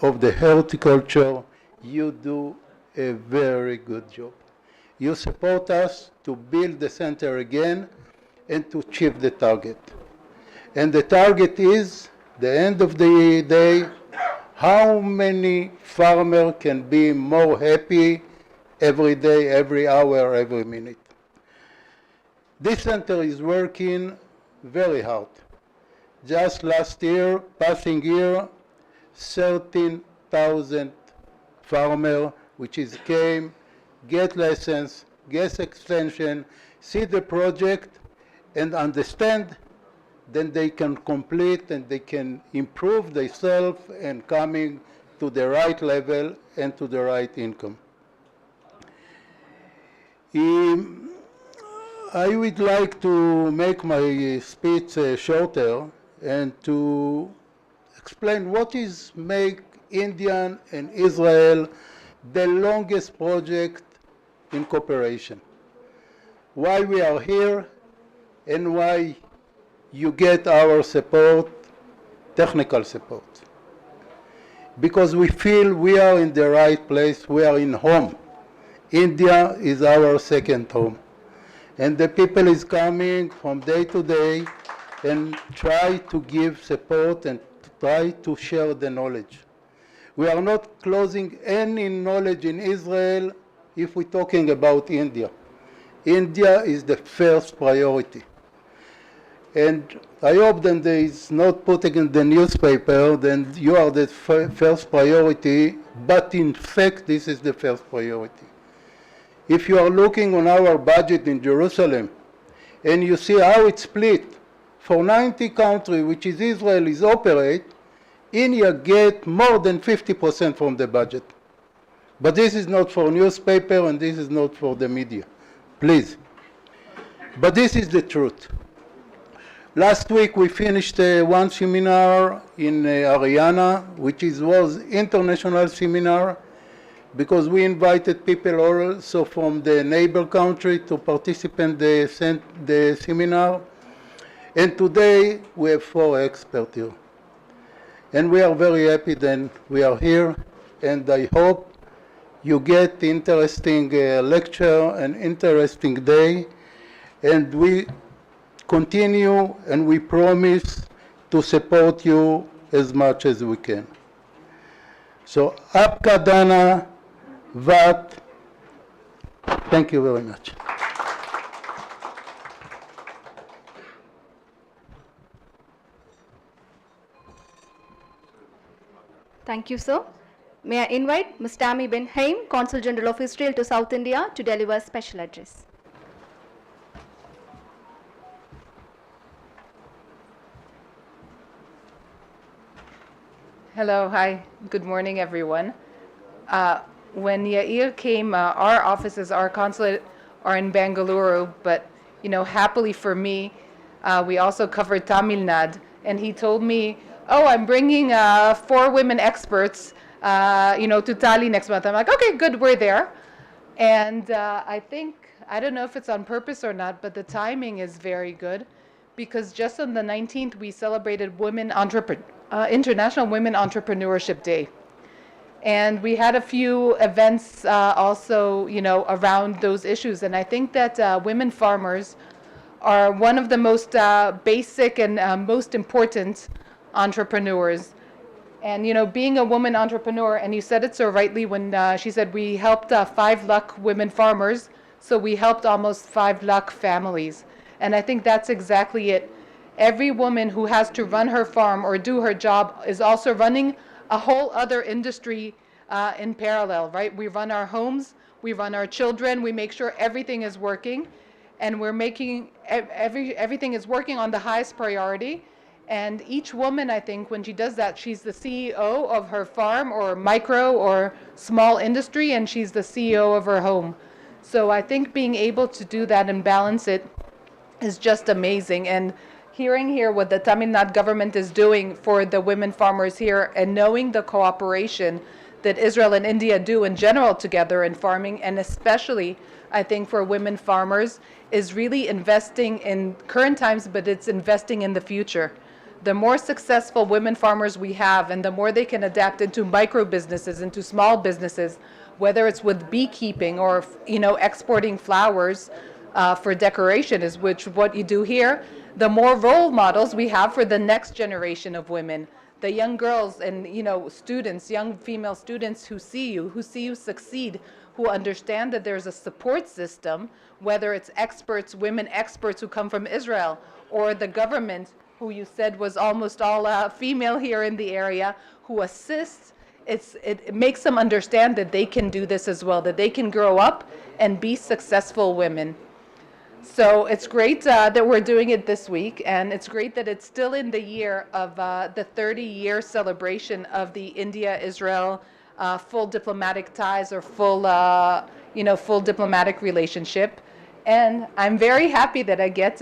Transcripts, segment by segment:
of the horticulture, you do a very good job. You support us to build the center again and to achieve the target. And the target is, the end of the day, how many farmers can be more happy every day, every hour, every minute. This center is working very hard. Just last year, passing year, 13,000 farmers, which is came, get lessons, get extension, see the project, and understand, then they can complete and they can improve themselves and coming to the right level and to the right income. I would like to make my speech shorter and to explain what is make India and Israel the longest project in cooperation. Why we are here and why you get our support, technical support. Because we feel we are in the right place, we are in home. India is our second home. And the people is coming from day to day and try to give support and try to share the knowledge. We are not closing any knowledge in Israel if we're talking about India. India is the first priority. And I hope that there is not putting in the newspaper, then you are the first priority, but in fact this is the first priority. If you are looking on our budget in Jerusalem, and you see how it's split, for 90 countries, which is Israel, is operate, India get more than 50% from the budget. But this is not for newspaper and this is not for the media, please. But this is the truth. Last week we finished one seminar in Haryana, which was international seminar, because we invited people also from the neighbor country to participate in the seminar. And today we have 4 experts here. And we are very happy that we are here, and I hope you get interesting lecture and interesting day, and we continue and we promise to support you as much as we can. So, Apka Dana Vat, thank you very much. Thank you, sir. May I invite Ms. Tammy Ben Haim, Consul General of Israel to South India, to deliver a special address. Hello, hi, good morning, everyone. When Yair came, our offices, our consulate are in Bengaluru, but happily for me, we also covered Tamil Nadu, and he told me, oh, I'm bringing 4 women experts, to Tali next month. I'm like, okay, good, we're there. And I don't know if it's on purpose or not, but the timing is very good, because just on the 19th, we celebrated International Women Entrepreneurship Day. And we had a few events also, around those issues. And I think that women farmers are one of the most basic and most important entrepreneurs. And, being a woman entrepreneur, and you said it so rightly when she said we helped 5 lakh women farmers, so we helped almost 5 lakh families. And I think that's exactly it. Every woman who has to run her farm or do her job is also running a whole other industry in parallel, right? We run our homes, we run our children, we make sure everything is working, and we're making everything is working on the highest priority. And each woman, I think, when she does that, she's the CEO of her farm or micro or small industry, and she's the CEO of her home. So I think being able to do that and balance it is just amazing. And hearing here what the Tamil Nadu government is doing for the women farmers here, and knowing the cooperation that Israel and India do in general together in farming, and especially I think for women farmers, is really investing in current times, but it's investing in the future. the more successful women farmers we have, and the more they can adapt into micro businesses, into small businesses, whether it's with beekeeping or exporting flowers for decoration, is what you do here, the more role models we have for the next generation of women, the young girls and students, young female students who see you succeed, who understand that there's a support system, whether it's experts, women experts who come from Israel, or the government, who you said was almost all female here in the area, who assists. It makes them understand that they can do this as well, that they can grow up and be successful women. So it's great that we're doing it this week, and it's great that it's still in the year of the 30-year celebration of the India-Israel full diplomatic ties, or full diplomatic relationship. And I'm very happy that I get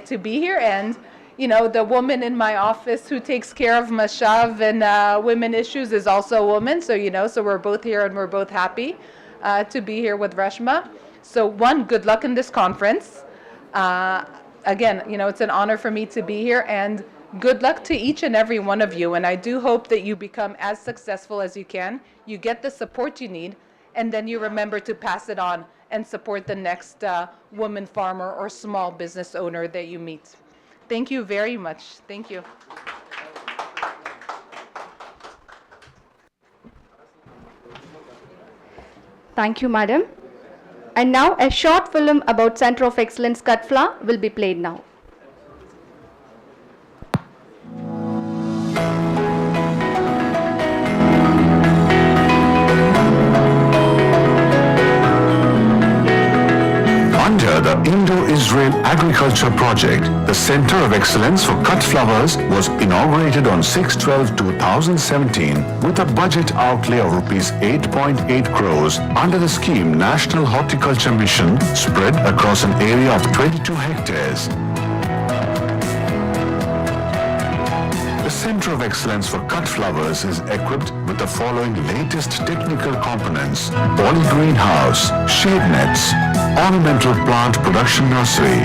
to be here. And the woman in my office who takes care of Mashav and women issues is also a woman. So so we're both here, and we're both happy to be here with Reshma. So good luck in this conference. Again, it's an honor for me to be here, and good luck to each and every one of you. And I do hope that you become as successful as you can. You get the support you need, and then you remember to pass it on and support the next woman farmer or small business owner that you meet. Thank you very much. Thank you. Thank you, madam. And now a short film about Center of Excellence Katfla will be played now. Under the Indo-Israel Agriculture Project, the Center of Excellence for Cut Flowers was inaugurated on 6/12/2017 with a budget outlay of Rs 8.8 crores under the scheme National Horticulture Mission, spread across an area of 22 hectares. The Center of Excellence for Cut Flowers is equipped with the following latest technical components: poly greenhouse, shade nets, ornamental plant production nursery,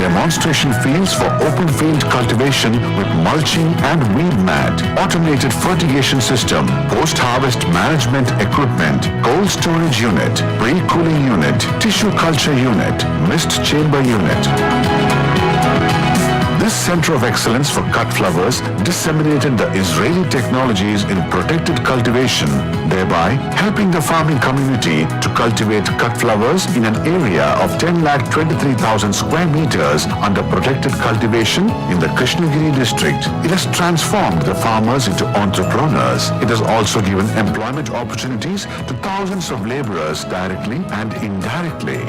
demonstration fields for open field cultivation with mulching and weed mat, automated fertigation system, post-harvest management equipment, cold storage unit, pre-cooling unit, tissue culture unit, mist chamber unit. This Center of Excellence for Cut Flowers disseminated the Israeli technologies in protected cultivation, thereby helping the farming community to cultivate cut flowers in an area of 10,23,000 square meters under protected cultivation in the Krishnagiri district. It has transformed the farmers into entrepreneurs. It has also given employment opportunities to thousands of laborers directly and indirectly.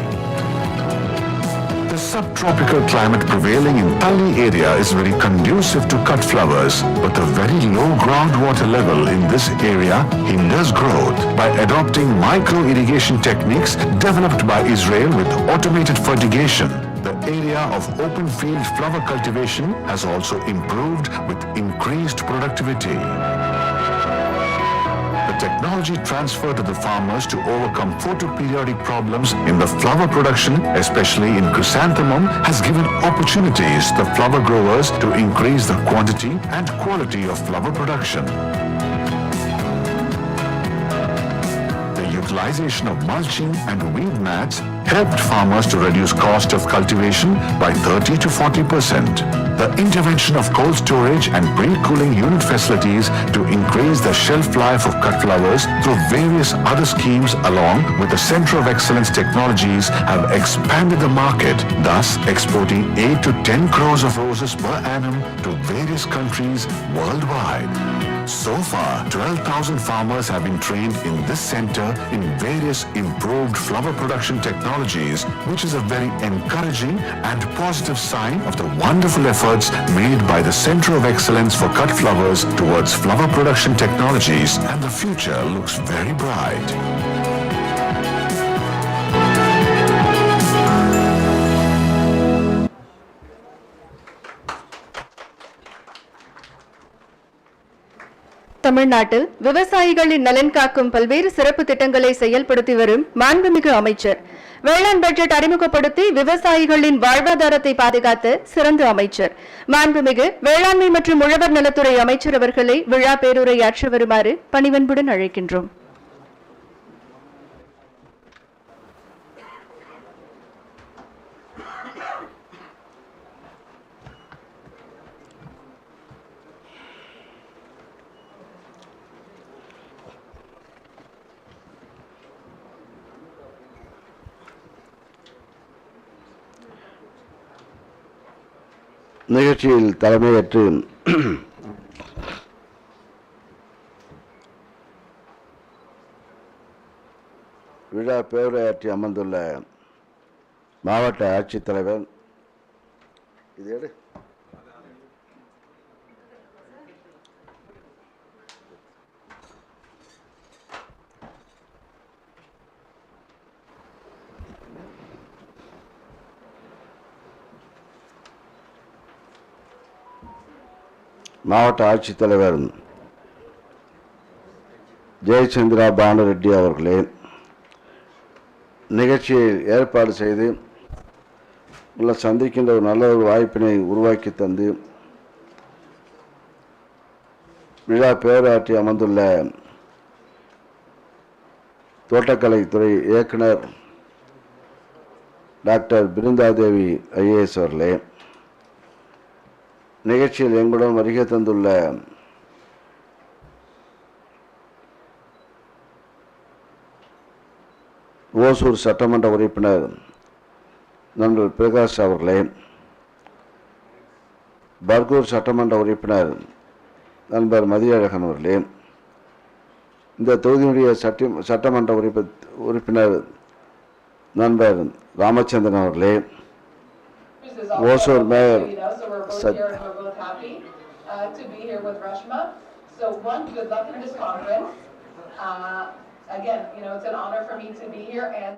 The subtropical climate prevailing in Tali area is very conducive to cut flowers, but the very low groundwater level in this area hinders growth. By adopting micro-irrigation techniques developed by Israel with automated fertigation, the area of open field flower cultivation has also improved with increased productivity. The technology transferred to the farmers to overcome photoperiodic problems in the flower production, especially in chrysanthemum, has given opportunities to flower growers to increase the quantity and quality of flower production. The utilization of mulching and weed mats helped farmers to reduce cost of cultivation by 30 to 40%. The intervention of cold storage and pre-cooling unit facilities to increase the shelf life of cut flowers through various other schemes along with the Center of Excellence technologies have expanded the market, thus exporting 8 to 10 crores of roses per annum to various countries worldwide. So far, 12,000 farmers have been trained in this center in various improved flower production technologies, which is a very encouraging and positive sign of the wonderful efforts made by the Center of Excellence for Cut Flowers towards flower production technologies, and the future looks very bright. தமிழ்நாட்டில் விவசாயிகளின் நலன் காக்கும் பல்வேறு சிறப்பு திட்டங்களை செயல்படுத்தி வரும் மாண்புமிகு அமைச்சர் வேளாண் பட்ஜெட் அறிமுகப்படுத்தி விவசாயிகளின் வாழ்வாதாரத்தை பாதுகாத்த சிறந்த அமைச்சர் மாண்புமிகு வேளாண்மை மற்றும் உழவர் நலத்துறை அமைச்சர் அவர்களை விழா பேருரையாற்ற வருமாறு பணிவன்புடன் அழைக்கின்றோம். நிகழ்ச்சியில் தலைமையேற்று விழா பேருரையாற்றி அமர்ந்துள்ள மாவட்ட ஆட்சித்தலைவர் மாவட்ட ஆட்சித்தலைவர் ஜெயச்சந்திரா பானுரெட்டி அவர்களே, நிகழ்ச்சியை ஏற்பாடு செய்து உள்ள சந்திக்கின்ற ஒரு நல்ல ஒரு வாய்ப்பினை உருவாக்கி தந்து விழா பேராற்றி அமர்ந்துள்ள தோட்டக்கலைத்துறை இயக்குனர் டாக்டர் பிருந்தாதேவி ஐஏஎஸ் அவர்களே, நிகழ்ச்சியில் எங்களுடன் வருகை தந்துள்ள ஓசூர் சட்டமன்ற உறுப்பினர் நண்பர் பிரகாஷ் அவர்களே, பர்கூர் சட்டமன்ற உறுப்பினர் நண்பர் மதியழகன் அவர்களே, இந்த தொகுதியினுடைய சட்டமன்ற உறுப்பினர் நண்பர் ராமச்சந்திரன் அவர்களே, Hosur mayor to be here with Rashma. So one, good luck in this conference. Again, it's an honor for me to be here and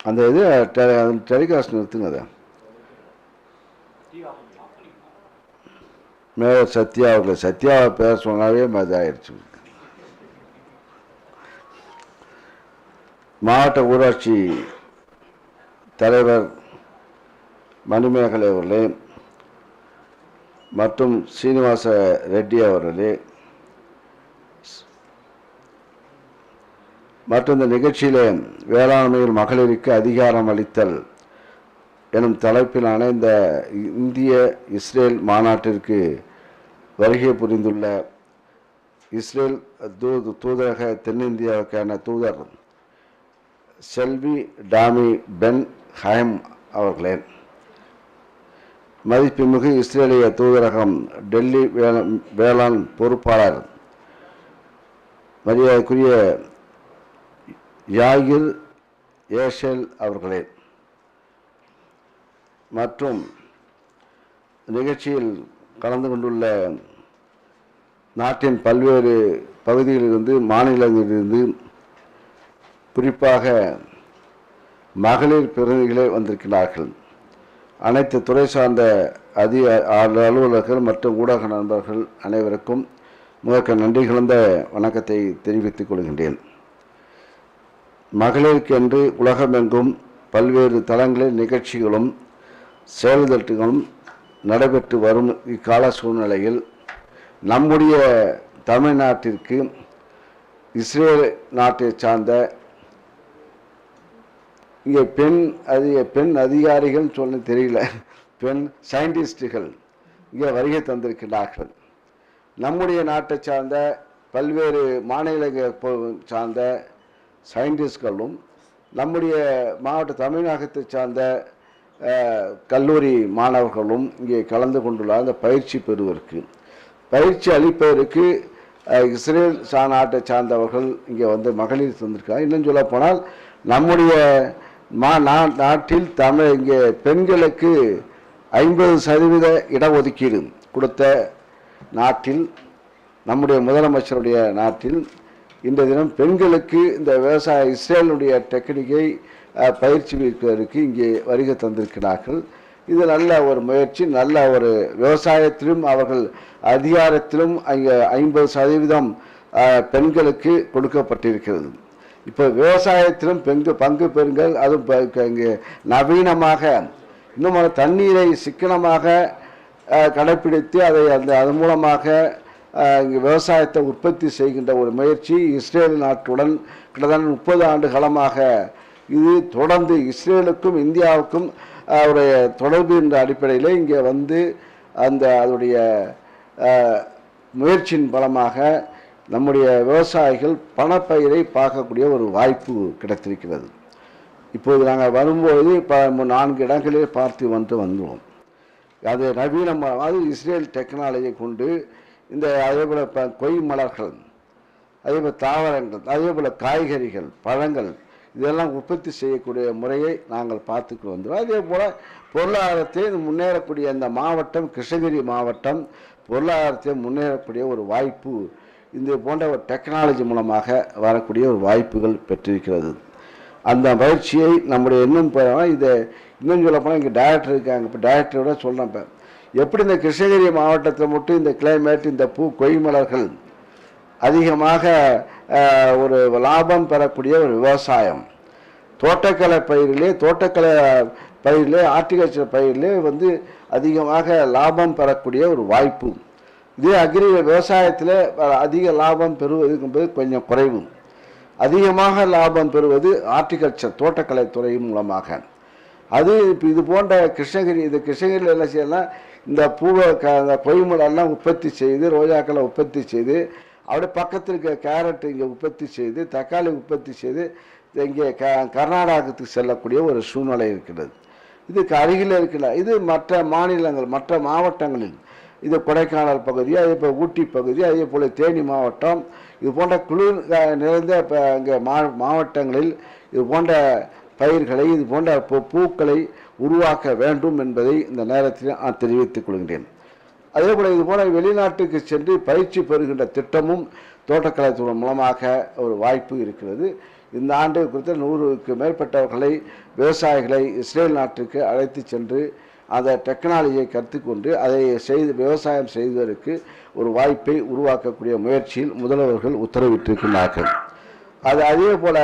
அந்த இது டெலிகாஸ்ட் நிறுத்துங்க. அதை மேயர் சத்யா அவர்களை சத்யாவை பேர் சொன்னாவே இதாகிடுச்சு. மாவட்ட ஊராட்சி தலைவர் மணிமேகலை அவர்களே மற்றும் சீனிவாச ரெட்டி அவர்களே மற்றும் இந்த நிகழ்ச்சியிலே வேளாண்மையில் மகளிருக்கு அதிகாரம் அளித்தல் எனும் தலைப்பிலான இந்த இந்திய இஸ்ரேல் மாநாட்டிற்கு வருகை புரிந்துள்ள இஸ்ரேல் தூதரக தென்னிந்தியாவுக்கான தூதர் செல்வி டாமி பென் ஹயம் அவர்களே, மதிப்புமிகு இஸ்ரேலிய தூதரகம் டெல்லி வேளாண் பொறுப்பாளர் மரியாதைக்குரிய யாகிர் ஏஷல் அவர்களே மற்றும் நிகழ்ச்சியில் கலந்து கொண்டுள்ள நாட்டின் பல்வேறு பகுதிகளிலிருந்து மாநிலங்களிலிருந்து குறிப்பாக மகளிர் பிரதிநிதிகளே வந்திருக்கிறார்கள். அனைத்து துறை சார்ந்த அலுவலர்கள் மற்றும் ஊடக நண்பர்கள் அனைவருக்கும் முதற்க நன்றி கலந்த வணக்கத்தை தெரிவித்துக் கொள்கின்றேன். மகளிருக்கென்று உலகமெங்கும் பல்வேறு தளங்களில் நிகழ்ச்சிகளும் செயல்திட்டங்களும் நடைபெற்று வரும் இக்கால சூழ்நிலையில் நம்முடைய தமிழ்நாட்டிற்கு இஸ்ரேல் நாட்டை சார்ந்த இங்கே பெண் அதிகாரிகள் சொல்ல தெரியல, பெண் சயின்டிஸ்டுகள் இங்கே வருகை தந்திருக்கிறார்கள். நம்முடைய நாட்டை சார்ந்த பல்வேறு மாநிலங்களை சார்ந்த சயின்டிஸ்ட்களும் நம்முடைய மாவட்ட தமிழகத்தை சார்ந்த கல்லூரி மாணவர்களும் இங்கே கலந்து கொண்டுள்ள அந்த பயிற்சி பெறுவதற்கு பயிற்சி அளிப்பதற்கு இஸ்ரேல் நாட்டை சார்ந்தவர்கள் இங்கே வந்து மகளிர் தந்திருக்காங்க. இன்னும் சொல்ல போனால் நம்முடைய நாட்டில் இங்கே பெண்களுக்கு 50% இடஒதுக்கீடு கொடுத்த நாட்டில் நம்முடைய முதலமைச்சருடைய நாட்டில் இன்றைய தினம் பெண்களுக்கு இந்த விவசாய இஸ்ரேலுடைய டெக்னிக்கை பயிற்சி வைப்பதற்கு இங்கே வருகை தந்திருக்கிறார்கள். இது நல்ல ஒரு முயற்சி. நல்ல ஒரு விவசாயத்திலும் அவர்கள் அதிகாரத்திலும் அங்கே 50% பெண்களுக்கு கொடுக்கப்பட்டிருக்கிறது. இப்போ விவசாயத்திலும் பங்கு பெறுங்கள். அதுவும் இங்கே நவீனமாக இன்னும் தண்ணீரை சிக்கனமாக கடைப்பிடித்து அதன் மூலமாக இங்கே விவசாயத்தை உற்பத்தி செய்கின்ற ஒரு முயற்சி இஸ்ரேல் நாட்டுடன் கிட்டத்தட்ட 30 ஆண்டு காலமாக இது தொடர்ந்து இஸ்ரேலுக்கும் இந்தியாவுக்கும் ஒரு தொடர்பு என்ற அடிப்படையில் இங்கே வந்து அதனுடைய முயற்சியின் பலமாக நம்முடைய விவசாயிகள் பணப்பயிரை பார்க்கக்கூடிய ஒரு வாய்ப்பு கிடைத்திருக்கிறது. இப்போது நாங்கள் வரும்போது இப்போ 4 இடங்களிலே பார்த்து வந்துவோம். அது நவீனமாக அது இஸ்ரேல் டெக்னாலஜியை கொண்டு இந்த அதேபோல் கொய் மலர்கள், அதேபோல் தாவரங்கள், அதேபோல் காய்கறிகள், பழங்கள் இதெல்லாம் உற்பத்தி செய்யக்கூடிய முறையை நாங்கள் பார்த்துக்கிட்டு வந்துடுவோம். அதே போல் பொருளாதாரத்தை முன்னேறக்கூடிய அந்த மாவட்டம் கிருஷ்ணகிரி மாவட்டம் பொருளாதாரத்தை முன்னேறக்கூடிய ஒரு வாய்ப்பு இந்த போன்ற ஒரு டெக்னாலஜி மூலமாக வரக்கூடிய ஒரு வாய்ப்புகள் பெற்றிருக்கிறது. அந்த பயிற்சியை நம்முடைய இதை இன்னும் சொல்லப்போனால் இங்கே டைரக்டர் இருக்காங்க. இப்போ டைரக்டரோட சொல்கிறேன், இப்போ எப்படி இந்த கிருஷ்ணகிரி மாவட்டத்தில் மட்டும் இந்த கிளைமேட், இந்த கொய்மலர்கள் அதிகமாக ஒரு லாபம் பெறக்கூடிய ஒரு விவசாயம், தோட்டக்கலை பயிரிலே ஆர்டிகல்ச்சர் பயிரிலே வந்து அதிகமாக லாபம் பெறக்கூடிய ஒரு வாய்ப்பு. இதே விவசாயத்தில் அதிக லாபம் பெறுவது என்பது கொஞ்சம் குறைவு. அதிகமாக லாபம் பெறுவது ஆர்டிகல்ச்சர் தோட்டக்கலை துறை மூலமாக. அது இப்போ இது போன்ற கிருஷ்ணகிரியில் என்ன செய்யலாம், இந்த பூவை கொய்மலெல்லாம் உற்பத்தி செய்து, ரோஜாக்களை உற்பத்தி செய்து, அப்படியே பக்கத்தில் இருக்க கேரட் இங்கே உற்பத்தி செய்து, தக்காளி உற்பத்தி செய்து இங்கே கர்நாடகத்துக்கு செல்லக்கூடிய ஒரு சூழ்நிலை இருக்கிறது. இதுக்கு அருகில் இருக்கிற இது மற்ற மாநிலங்கள், மற்ற மாவட்டங்களில், இது கொடைக்கானல் பகுதி, அதே போல் ஊட்டி பகுதி, அதே போல் தேனி மாவட்டம், இது போன்ற குளிர் நிறைந்த இங்கே மாவட்டங்களில் இது போன்ற பயிர்களை, இது போன்ற பூக்களை உருவாக்க வேண்டும் என்பதை இந்த நேரத்தில் நான் தெரிவித்துக் கொள்கின்றேன். அதே போல் இது போல வெளிநாட்டுக்கு சென்று பயிற்சி பெறுகின்ற திட்டமும் தோட்டக்கலைத்துறை மூலமாக ஒரு வாய்ப்பு இருக்கிறது. இந்த ஆண்டு குறித்த 100க்கு மேற்பட்டவர்களை, விவசாயிகளை இஸ்ரேல் நாட்டுக்கு அழைத்து சென்று அந்த டெக்னாலஜியை கற்றுக்கொண்டு அதை விவசாயம் செய்வதற்கு ஒரு வாய்ப்பை உருவாக்கக்கூடிய முயற்சியில் முதல்வர்கள் உத்தரவிட்டிருக்கிறார்கள். அதே போல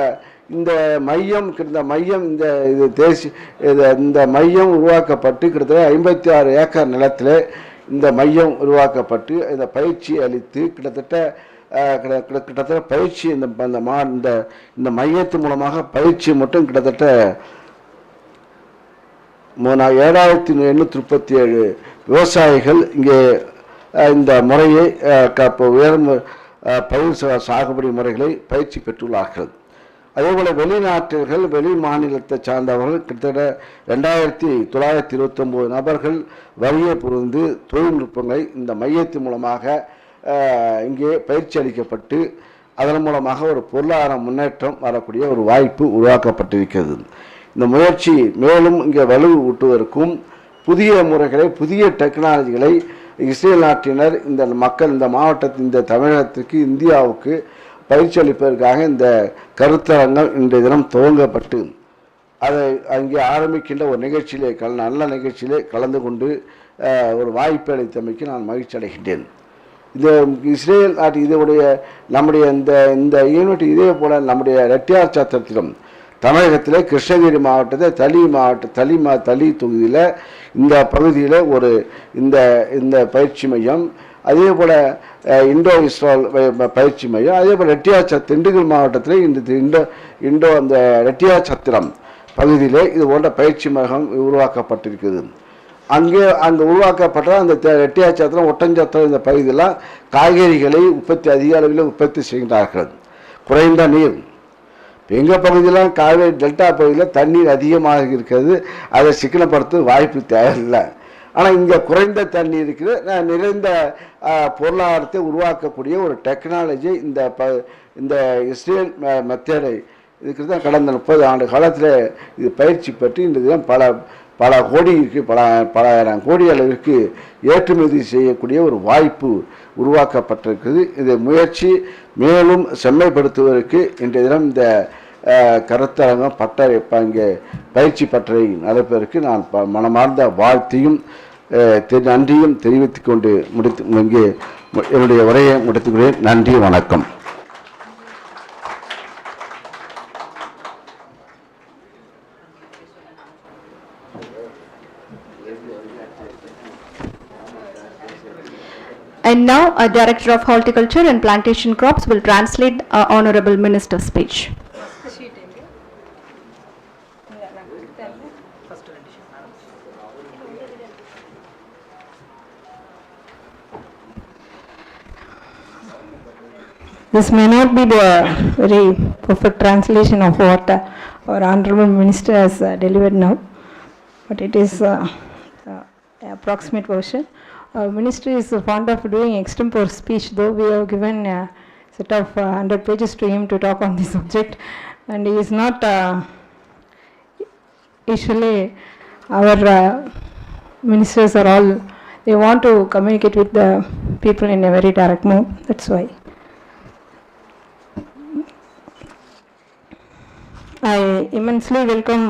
இந்த மையம் இந்த மையம் உருவாக்கப்பட்டு கிட்டத்தட்ட 56 ஏக்கர் நிலத்தில் இந்த மையம் உருவாக்கப்பட்டு இந்த பயிற்சி அளித்து கிட்டத்தட்ட பயிற்சி இந்த மையத்தின் மூலமாக பயிற்சி மட்டும் கிட்டத்தட்ட 7837 விவசாயிகள் இங்கே இந்த முறையை பயிர் சாகுபடி முறைகளை பயிற்சி பெற்றுள்ளார்கள். அதேபோல் வெளிநாட்டர்கள், வெளி மாநிலத்தை சார்ந்தவர்கள் கிட்டத்தட்ட 2929 நபர்கள் வருகை புரிந்து தொழில்நுட்பங்களை இந்த மையத்தின் மூலமாக இங்கே பயிற்சி அளிக்கப்பட்டு அதன் மூலமாக ஒரு பொருளாதார முன்னேற்றம் வரக்கூடிய ஒரு வாய்ப்பு உருவாக்கப்பட்டிருக்கிறது. இந்த முயற்சி மேலும் இங்கே வலு ஊட்டுவதற்கும் புதிய முறைகளை, புதிய டெக்னாலஜிகளை இஸ்ரேல் நாட்டினர் இந்த மக்கள், இந்த மாவட்டத்தின், இந்த தமிழகத்திற்கு, இந்தியாவுக்கு பயிற்சி அளிப்பதற்காக இந்த கருத்தரங்கம் இன்றைய தினம் துவங்கப்பட்டு அதை அங்கே ஆரம்பிக்கின்ற ஒரு நிகழ்ச்சியிலே நல்ல நிகழ்ச்சியிலே கலந்து கொண்டு ஒரு வாய்ப்பு அளித்தமைக்கு நான் மகிழ்ச்சி அடைகின்றேன். இந்த இஸ்ரேல் நாட்டு இதனுடைய நம்முடைய இந்த யூனிட் இதே போல் நம்முடைய ரெட்டியார் சத்திரத்திலும் தமிழகத்தில் கிருஷ்ணகிரி மாவட்டத்தில் தளி தொகுதியில் இந்த பகுதியில் ஒரு இந்த பயிற்சி மையம், அதே போல் இண்டோ இஸ்ரேல் பயிற்சி மையம், அதே போல் திண்டுக்கல் மாவட்டத்தில் இண்டோ அந்த ரெட்டியார் சத்திரம் பகுதியிலே இது போன்ற பயிற்சி மையம் உருவாக்கப்பட்டிருக்குது. அங்கே உருவாக்கப்பட்ட அந்த ரெட்டியார் சத்திரம், ஒட்டஞ்சத்திரம் இந்த பகுதியெல்லாம் காய்கறிகளை அதிக அளவில் உற்பத்தி செய்கின்றார்கள். குறைந்த நீர், எங்கள் பகுதியெல்லாம் காவேரி டெல்டா பகுதியில் தண்ணீர் அதிகமாக இருக்கிறது, அதை சிக்கனப்படுத்த வாய்ப்பு தேவையில்லை. ஆனால் இங்கே குறைந்த தண்ணீர் இருக்குது, நிறைந்த பொருளாதாரத்தை உருவாக்கக்கூடிய ஒரு டெக்னாலஜி இந்த இஸ்ரேல் மெத்தேடை இதுக்கு தான் கடந்த 30 ஆண்டு காலத்தில் இது பயிற்சி பெற்று இந்த பல பல கோடிக்கு பலாயிரம் கோடி அளவிற்கு ஏற்றுமதி செய்யக்கூடிய ஒரு வாய்ப்பு உருவாக்கப்பட்டிருக்குது. இந்த முயற்சி மேலும் செம்மைப்படுத்துவதற்கு இன்றைய தினம் இந்த கருத்தரங்கம் இங்கே பயிற்சி பட்டறை நடப்பதற்கு நான் மனமார்ந்த வாழ்த்தையும் நன்றியும் தெரிவித்துக் கொண்டு இங்கே என்னுடைய உரையை முடித்துக்கிறேன். நன்றி, வணக்கம். And now, a Director of Horticulture and Plantation Crops will translate our Honorable Minister's speech. This may not be the very perfect translation of what our Honorable Minister has delivered now, but it is the approximate version. Our Minister is fond of doing extempore speech, though we have given a set of 100 pages to him to talk on this subject, and he is not usually our ministers are all, they want to communicate with the people in a very direct mode, that's why. I immensely welcome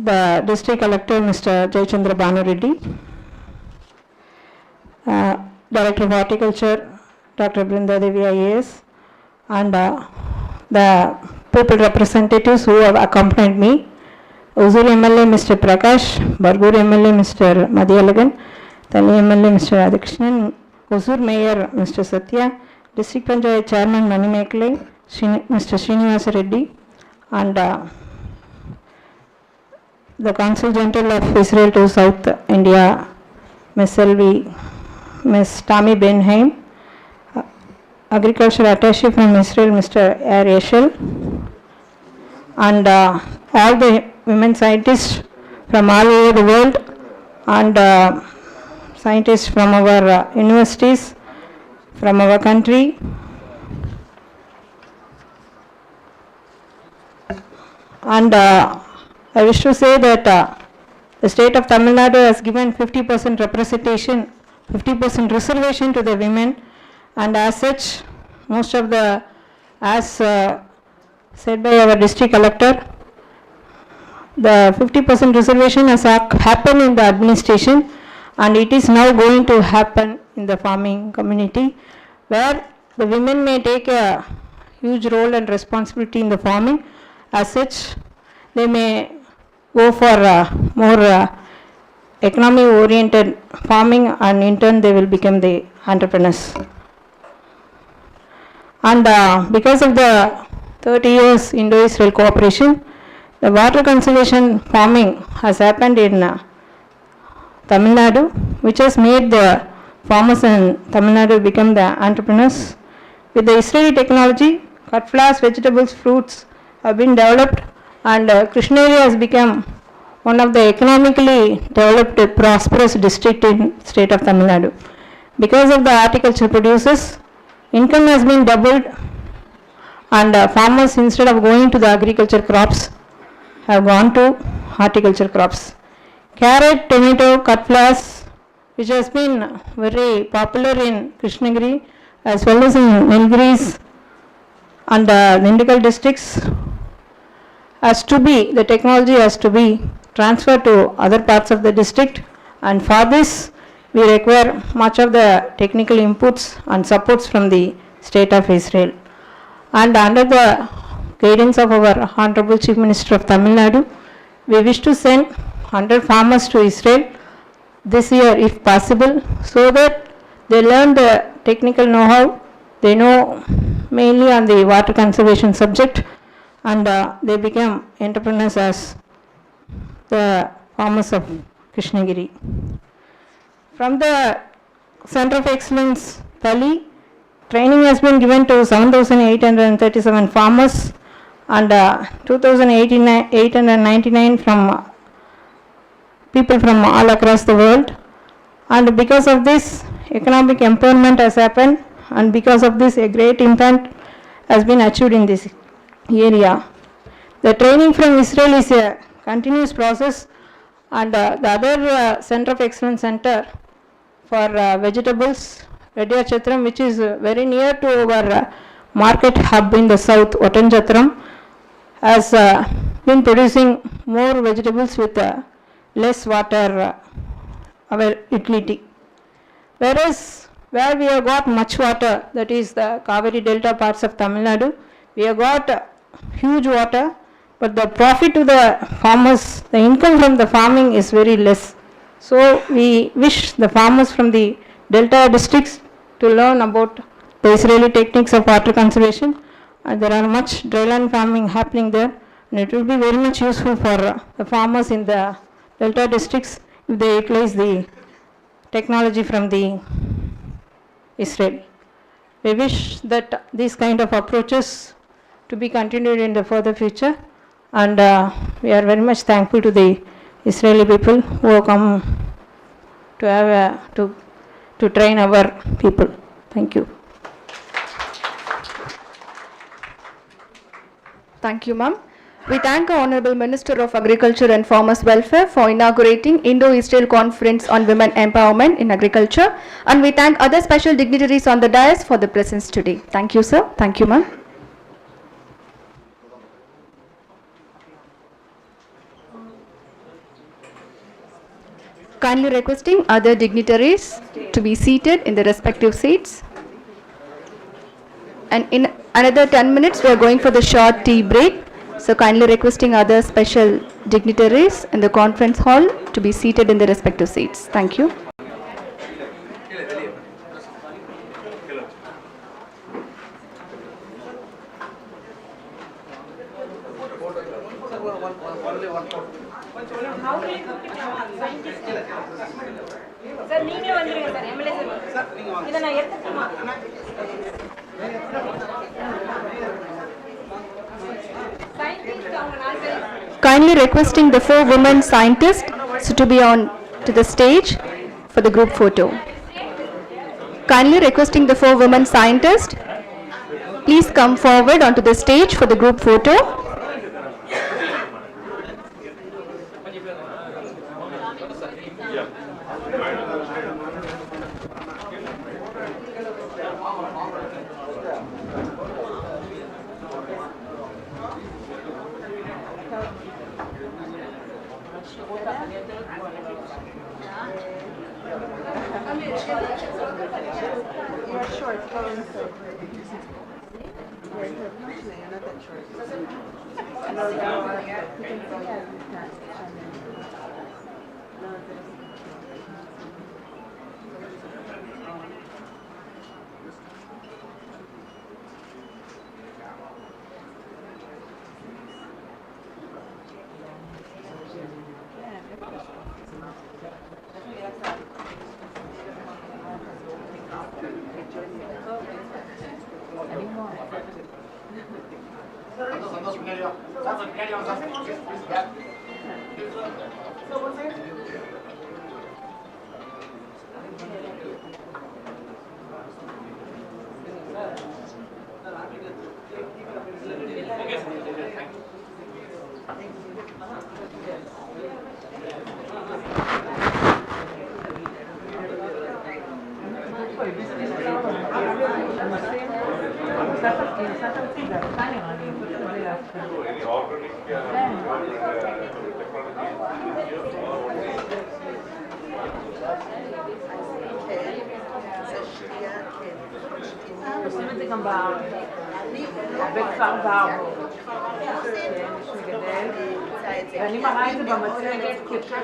the District Collector, Mr. Jayachandra Banu Reddy, Director of Horticulture, Dr. Brinda Devi IAS, and the people representatives who have accompanied me, Huzur MLA Mr. Prakash, Bargur MLA Mr. Madhyalagan, Tani MLA Mr. Radhakrishnan, Huzur Mayor Mr. Satya, District Panchayat Chairman Manimekle, Mr. Srinivasa Reddy, and the Consul General of Israel to South India, Ms. Selvi, Ms. Tammy Benheim, Agriculture Attaché from Israel, Mr. Air Yeshel, and all the women scientists from all over the world, and scientists from our universities, from our country. And I wish to say that the state of Tamil Nadu has given 50% representation, 50% reservation to the women, and as such, most of the, as said by our district collector, the 50% reservation has happened in the administration, and it is now going to happen in the farming community, where the women may take a huge role and responsibility in the farming. As such, they may go for more economy oriented farming, and in turn they will become the entrepreneurs. And because of the 30 years Indo-Israel cooperation, the water conservation farming has happened in Tamil Nadu, which has made the farmers in Tamil Nadu become the entrepreneurs. With the Israeli technology, cut flowers, vegetables, fruits have been developed, and Krishnagiri has become one of the economically developed prosperous district in state of Tamil Nadu. Because of the horticulture producers, income has been doubled, and farmers, instead of going to the agriculture crops, have gone to horticulture crops. Carrot, tomato, cut flowers, which has been very popular in Krishnagiri as well as in Nilgiris and Nindigal districts, has to be, the technology has to be transferred to other parts of the district, and for this we require much of the technical inputs and supports from the state of Israel. And under the guidance of our Honorable Chief Minister of Tamil Nadu, we wish to send 100 farmers to Israel this year if possible, so that they learn the technical know-how, they know mainly on the water conservation subject, and they become entrepreneurs as the farmers of Krishnagiri. From the Center of Excellence, Pali, training has been given to 7,837 farmers, and 2,899 from people from all across the world. And because of this, economic empowerment has happened, and because of this, a great impact has been achieved in this area. The training from Israel is a continuous process, and the other Center of Excellence Center for vegetables, Reddyachatram, which is very near to our market hub in the south, Otanjatram, has been producing more vegetables with less water utility. Whereas where we have got much water, that is the Kaveri Delta parts of Tamil Nadu, we have got huge water, but the profit to the farmers, the income from the farming is very less. So we wish the farmers from the Delta districts to learn about the Israeli techniques of water conservation, and there are much dryland farming happening there, and it will be very much useful for the farmers in the Delta districts if they utilize the technology from the Israel. We wish that these kind of approaches to be continued in the further future, and we are very much thankful to the Israeli people who have come to have to train our people. Thank you. Thank you, ma'am. We thank our Honorable Minister of Agriculture and Farmers Welfare for inaugurating Indo-Israel Conference on Women Empowerment in Agriculture, and we thank other special dignitaries on the dais for the presence today. Thank you, sir. Thank you, ma'am. Kindly requesting other dignitaries to be seated in the respective seats. And in another 10 minutes, we are going for the short tea break. So kindly requesting other special dignitaries in the conference hall to be seated in the respective seats. Thank you. Kindly requesting the 4 women scientists to be on to the stage for the group photo. Kindly requesting the 4 women scientists, please come forward onto the stage for the group photo. בכפר ברבור, שמגדל, ואני מראה את זה במצגת כפר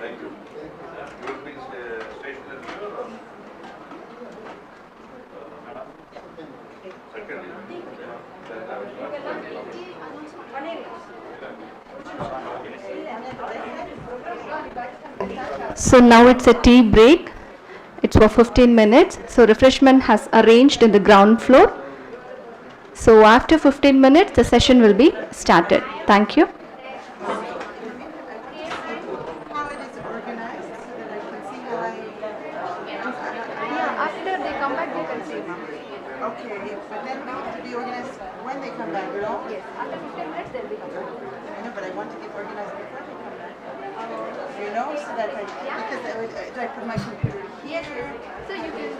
Thank you. You will be stationed here or? Second. So now it's a tea break. It's for 15 minutes. So refreshment has arranged in the ground floor. So after 15 minutes, the session will be started. Thank you. How it is organized so that I can see how Yeah, after they come back, they can see. Okay, but then we have to be organized when they come back, no? Yes, after 15 minutes, they'll be coming. I know, but I want to get organized before they come back. You know, so that because I put my computer here. So you can.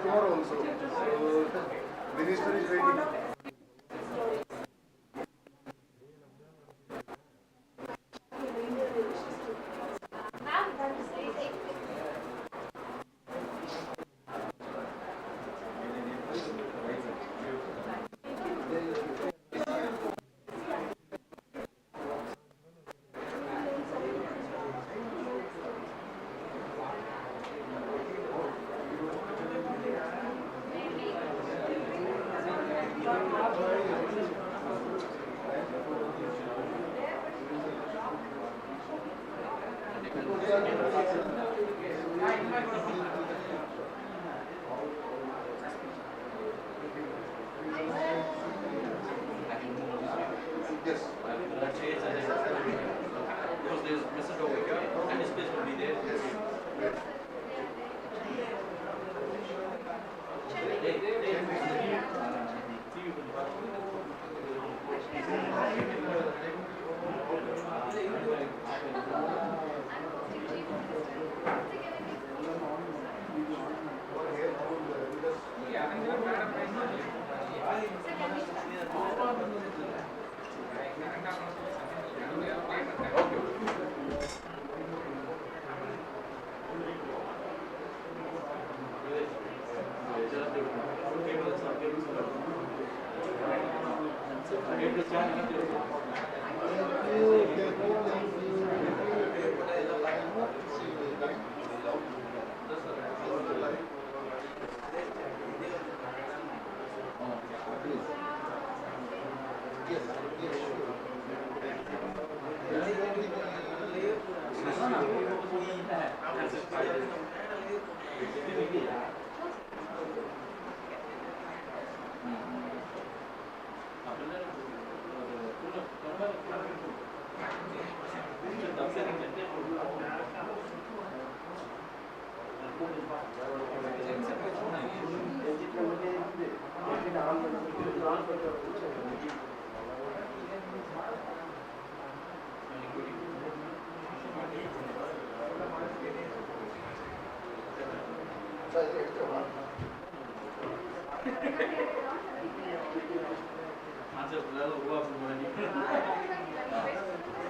Tomorrow also. So, minister is waiting. Yes. Because there's message over here and this place will be there. Yes.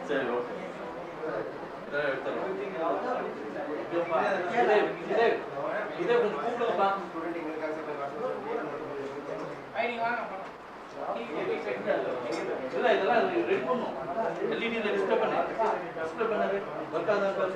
சரி okay இதே கொஞ்சம் கூப்பிடுங்கப்பா இல்லை இதெல்லாம் ready பண்ணும் எல்இடியில் display பண்ணாரு work ஆகுதான்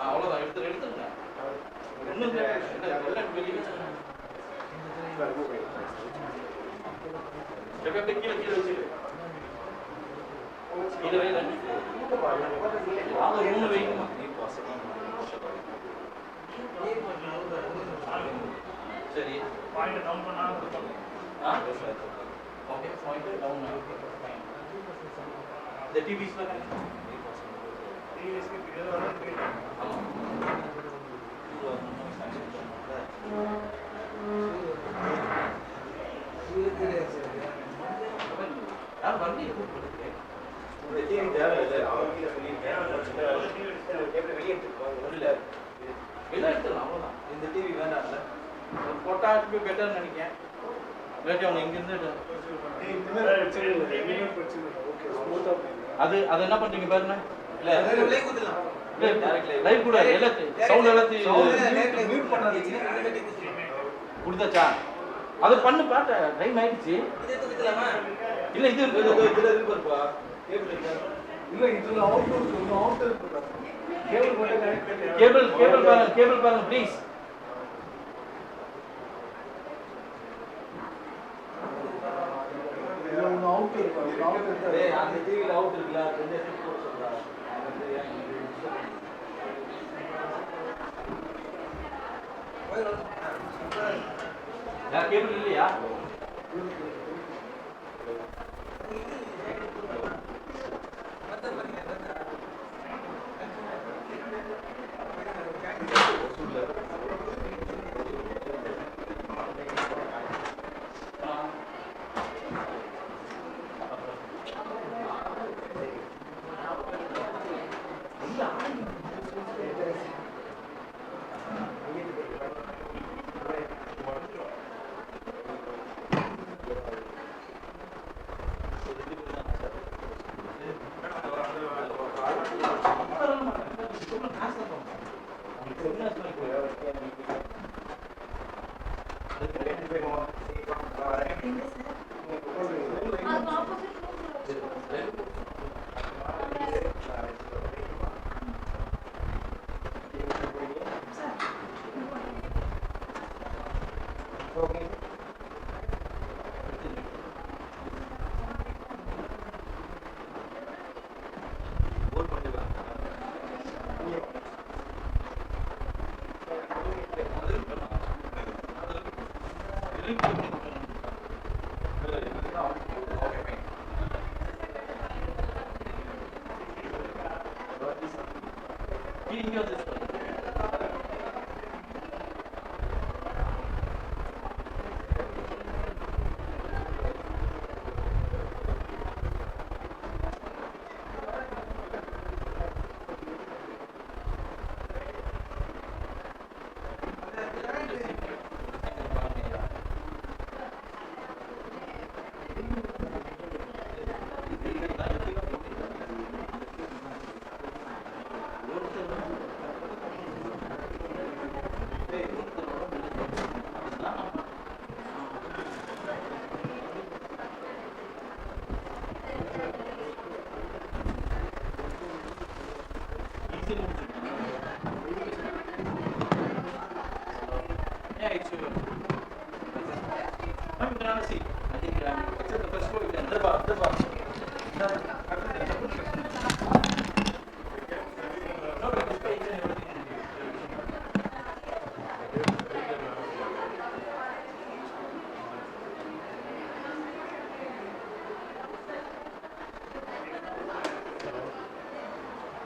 அவ்வளோதான் எடுத்துருங்க ஒன்றும் கீழே கீழே வச்சு கீழே வைங்க மூணு வைக்குமா சரி பாயிண்ட் டவுன் பண்ணா ஓகே பாயிண்ட் டவுன் இந்த டிவிஸ்ல டிவிஸ்க்கு பின்னாடி வர ஆமா நான் வண்டி கூப்பிடுறேன் இந்த டிவி தேவையில்லை அவங்களே சொல்லியிருக்கேன் வெளியே எடுத்துருவாங்க இல்லை வெளியே எடுத்துடலாம் அவ்வளோதான் இந்த டிவி வேண்டாம்ல போட்டாட்டு பெட்டர்னு நினைக்கிறேன் இல்லாட்டி அவங்க இங்கிருந்து அது அது என்ன பண்றீங்க பாருங்க இல்ல லைவ் கூட எல்லாத்தையும் சவுண்ட் எல்லாத்தையும் மியூட் பண்ணாதீங்க கொடுத்தாச்சா அது பண்ணு பாட்ட டைம் ஆயிடுச்சு இல்ல இது இதுல இருக்குப்பா இல்ல இதுல அவுட் கேபிள் பாருங்க ப்ளீஸ் அந்த டிவியில் அவுட் இருக்குல்ல ரெண்டு செட் போட சொல்றா கேபிள் இல்லையா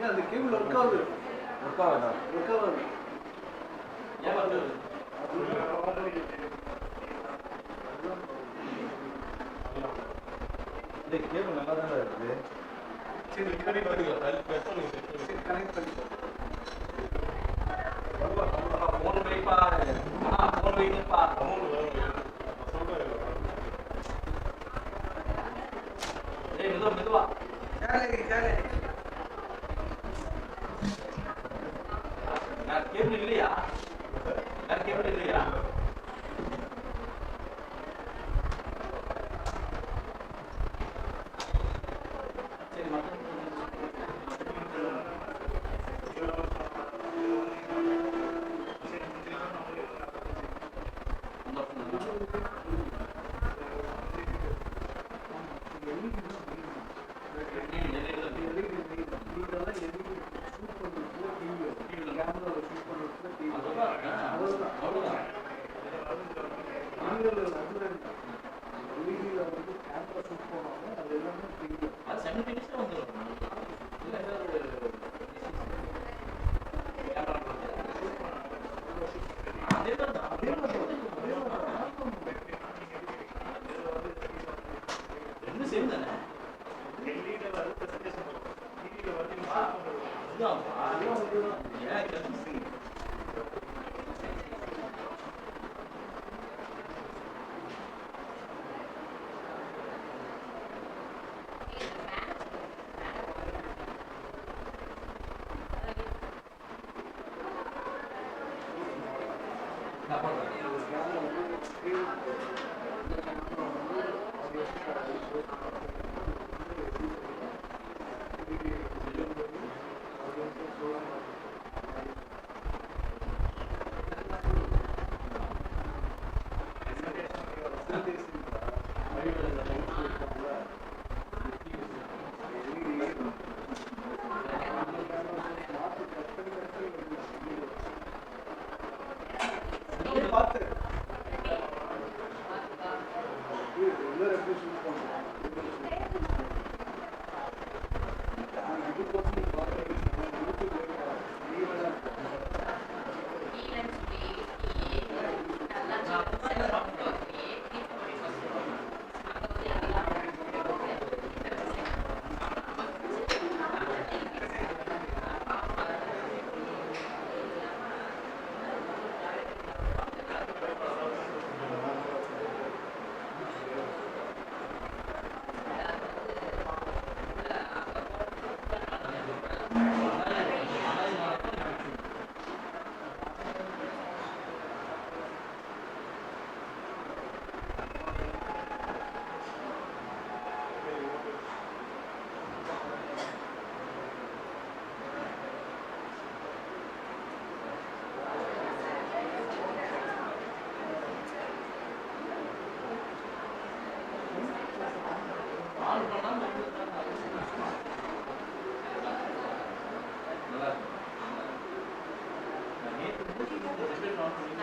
அந்த கேபிள் ஒர்க் ஆகுது. ஒர்க் ஆகுதா? ஒர்க் ஆகுது. ஏன் வருது? இந்த கேபிள் நல்லா தான் இருக்குது. சரி கனெக்ட் பண்ணிக்கலாம். சரி கனெக்ட் பண்ணிக்கலாம். ஃபோன் வைப்பா. ஃபோன் வைப்பா. ஏய் மெதுவா. சேலை. கேபிள் இல்லையா? கேபிள் இல்லையா? சரி நல்லா இருக்கு. நான் நேற்று முடிச்சு இந்த ஜென்ரேட் ஆன் பண்ணி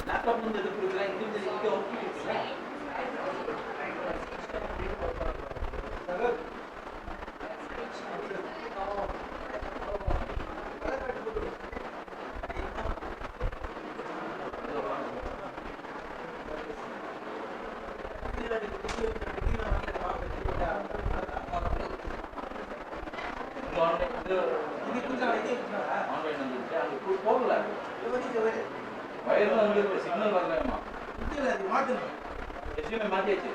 லேப்டாப் வந்து எது கொடுக்கலாம் இங்கே ஒர்க் கொடுக்கலாம். ஆன்லைன் வந்துருச்சு அங்கே போகல வயர்லாம் வந்து சிக்னல் வரலம்மா ரெஸ்யூமே மாற்றியாச்சு.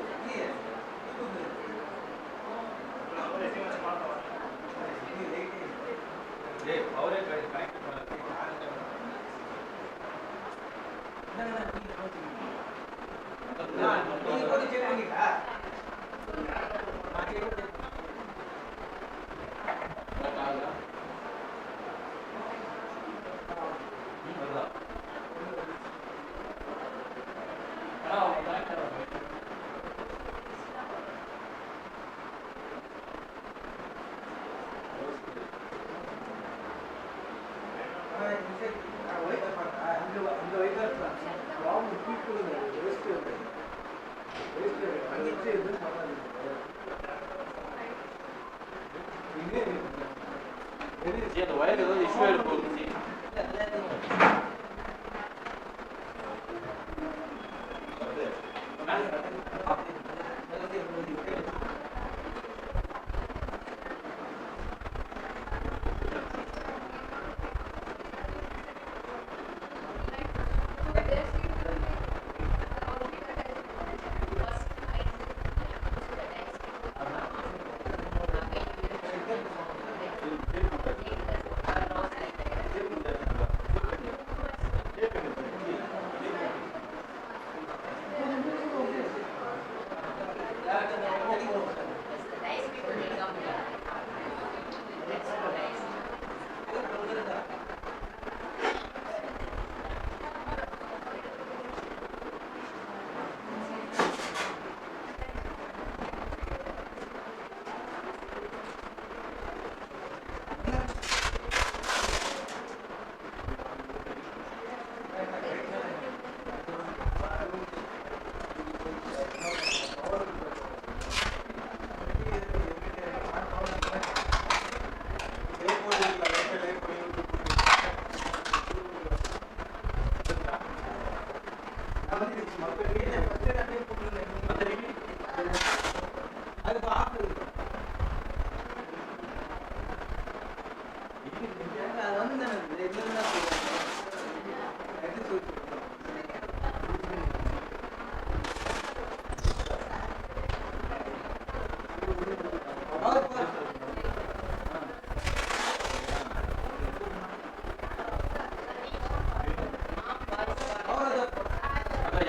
அவரே கனெக்ட் அந்த வயர் ஏதாவது இஷ்யூ ஆகிட்டு போகுது.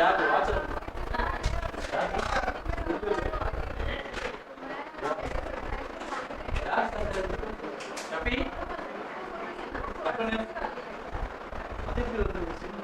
யாரு WhatsApp tapi apa nih? Ada kira kira di sini.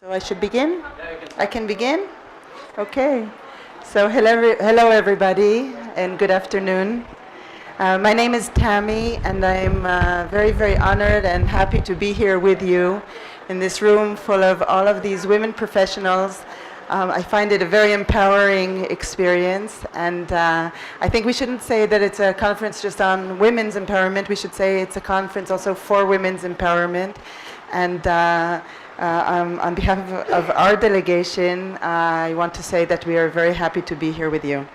So I should begin? I can begin? Okay. So hello everybody, and good afternoon. My name is Tammy, and I'm very, very honored and happy to be here with you in this room full of all of these women professionals. I find it a very empowering experience, and I think we shouldn't say that it's a conference just on women's empowerment. We should say it's a conference also for women's empowerment. And on behalf of our delegation, I want to say that we are very happy to be here with you.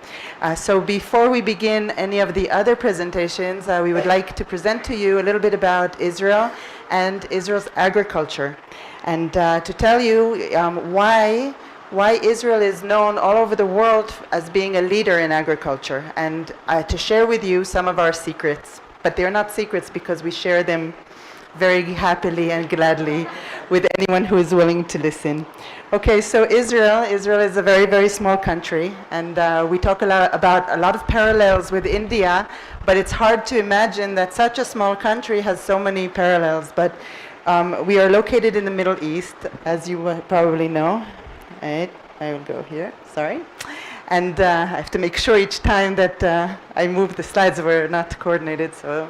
So before we begin any of the other presentations, we would like to present to you a little bit about Israel and Israel's agriculture, and to tell you why Israel is known all over the world as being a leader in agriculture, and to share with you some of our secrets. But they're not secrets because we share them very happily and gladly with anyone who is willing to listen. Okay, so Israel is a very, very small country, and we talk about a lot of parallels with India, but it's hard to imagine that such a small country has so many parallels. But we are located in the Middle East, as you probably know. Right, I will go here, sorry. And I have to make sure each time that I move the slides were not coordinated. So,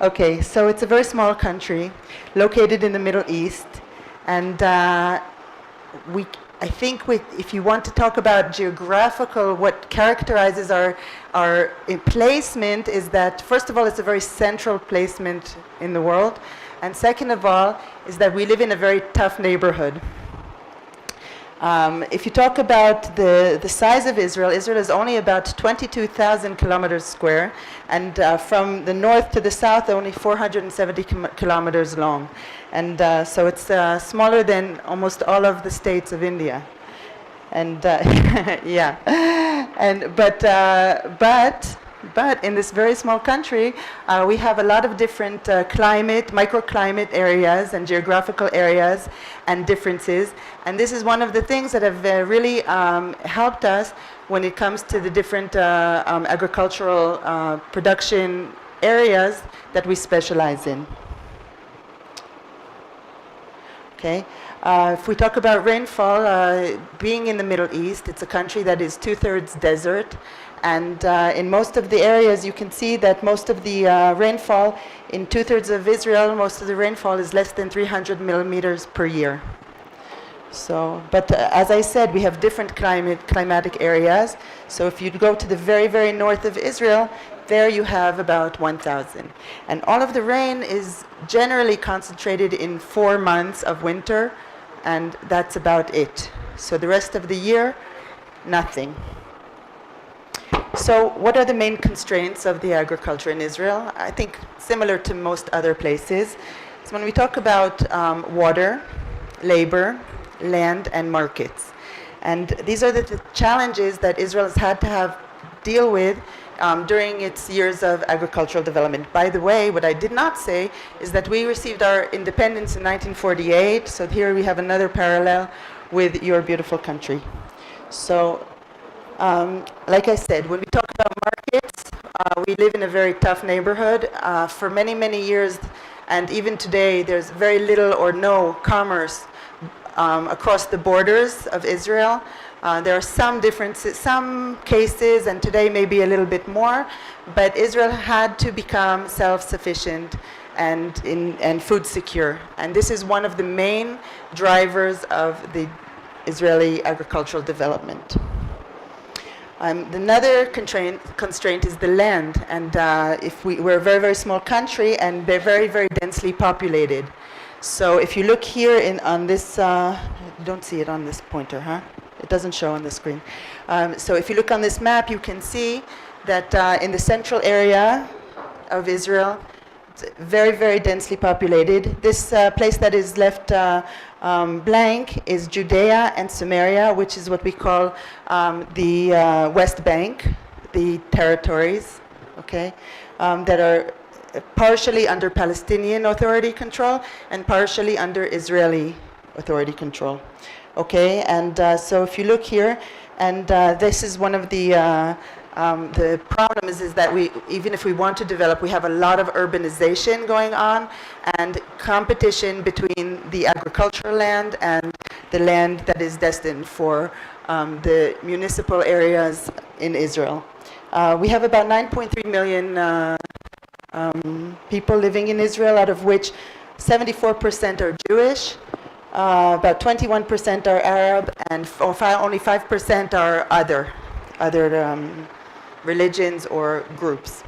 okay, so it's a very small country located in the Middle East. And I think if you want to talk about geographical, what characterizes our placement is that, first of all, it's a very central placement in the world. And second of all, is that we live in a very tough neighborhood. If you talk about the size of Israel, Israel is only about 22,000 kilometers square, and from the north to the south, only 470 kilometers long. And so it's smaller than almost all of the states of India. And yeah, and but in this very small country, we have a lot of different microclimate areas and geographical areas and differences. And this is one of the things that have really helped us when it comes to the different agricultural production areas that we specialize in. Okay. If we talk about rainfall, being in the Middle East, it's a country that is 2/3 desert. And in most of the areas, you can see that most of the rainfall in 2/3 of Israel, most of the rainfall is less than 300 millimeters per year. So, but as I said, we have different climatic areas. So if you go to the very, very north of Israel, there you have about 1,000. And all of the rain is generally concentrated in 4 months of winter, and that's about it. So the rest of the year, nothing. So what are the main constraints of the agriculture in Israel? I think similar to most other places. So when we talk about water, labor, land, and markets. And these are the challenges that Israel has had to deal with during its years of agricultural development. By the way, what I did not say is that we received our independence in 1948. So here we have another parallel with your beautiful country. So like I said, when we talk about markets, we live in a very tough neighborhood. For many, many years, and even today, there's very little or no commerce across the borders of Israel. There are some differences, some cases, and today maybe a little bit more, but Israel had to become self-sufficient and food secure. And this is one of the main drivers of the Israeli agricultural development. Another constraint is the land, and we're a very, very small country, and they're very, very densely populated. So if you look here on this, you don't see it on this pointer, huh? It doesn't show on the screen. So if you look on this map, you can see that in the central area of Israel, it's very, very densely populated. This place that is left blank is Judea and Samaria, which is what we call the West Bank, the territories, okay, that are partially under Palestinian Authority control and partially under Israeli Authority control. Okay, and so if you look here, and this is one of the The problem is that even if we want to develop, we have a lot of urbanization going on and competition between the agricultural land and the land that is destined for the municipal areas in Israel. We have about 9.3 million people living in Israel, out of which 74% are Jewish, about 21% are Arab, and only 5% are other religions or groups.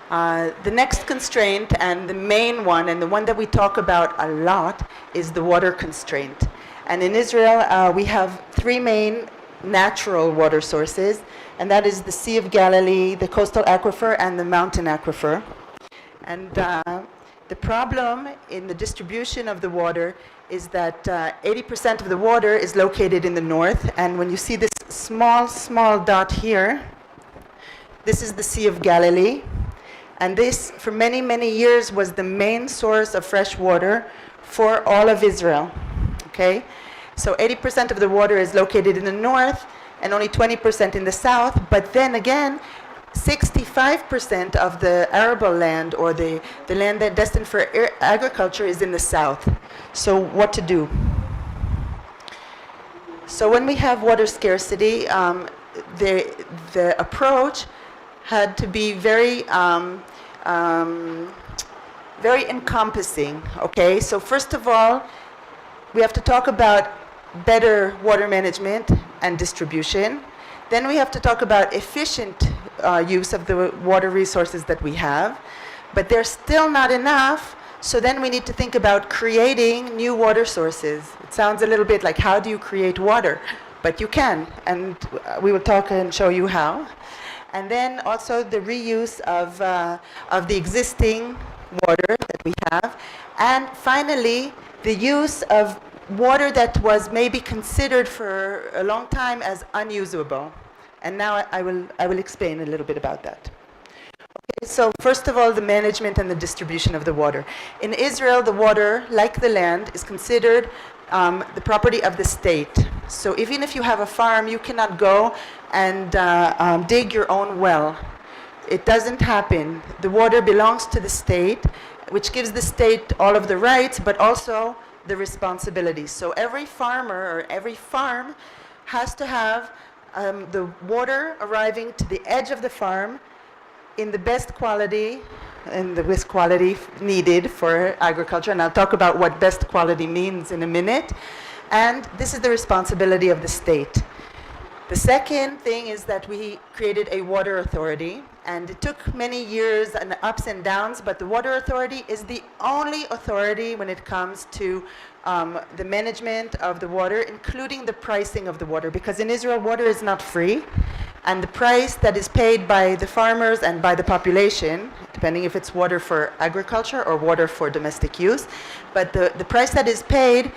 The next constraint, and the main one, and the one that we talk about a lot, is the water constraint. And in Israel, we have three main natural water sources, and that is the Sea of Galilee, the coastal aquifer, and the mountain aquifer. And the problem in the distribution of the water is that 80% of the water is located in the north, and when you see this small dot here, this is the Sea of Galilee, and this for many years was the main source of fresh water for all of Israel. Okay, so 80% of the water is located in the north and only 20% in the south, but then again 65% of the arable land, or the land that destined for agriculture, is in the south. So what to do? So when we have water scarcity, the approach had to be very encompassing. Okay, so first of all, we have to talk about better water management and distribution. Then we have to talk about efficient use of the water resources that we have, but they're still not enough. So then we need to think about creating new water sources. It sounds a little bit like, how do you create water? But you can, and we will talk and show you how. And then also the reuse of the existing water that we have. And finally, the use of water that was maybe considered for a long time as unusable. And now I will explain a little bit about that. Okay, so first of all, the management and the distribution of the water. In Israel, the water, like the land, is considered the property of the state. So even if you have a farm, you cannot go and dig your own well. It doesn't happen. The water belongs to the state, which gives the state all of the rights, but also the responsibilities. So every farmer or every farm has to have the water arriving to the edge of the farm in the best quality, and the best quality needed for agriculture. And I'll talk about what best quality means in a minute. And this is the responsibility of the state. The second thing is that we created a water authority, and it took many years and ups and downs, but the water authority is the only authority when it comes to the management of the water, including the pricing of the water, because in Israel water is not free, and the price that is paid by the farmers and by the population, depending if it's water for agriculture or water for domestic use, but the price that is paid,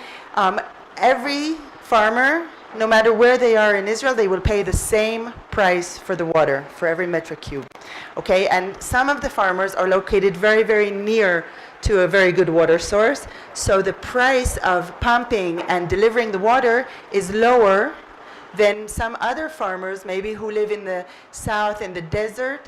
every farmer, no matter where they are in Israel, they will pay the same price for the water, for every metric cube. Okay, and some of the farmers are located very near to a very good water source, so the price of pumping and delivering the water is lower than some other farmers, maybe who live in the south in the desert.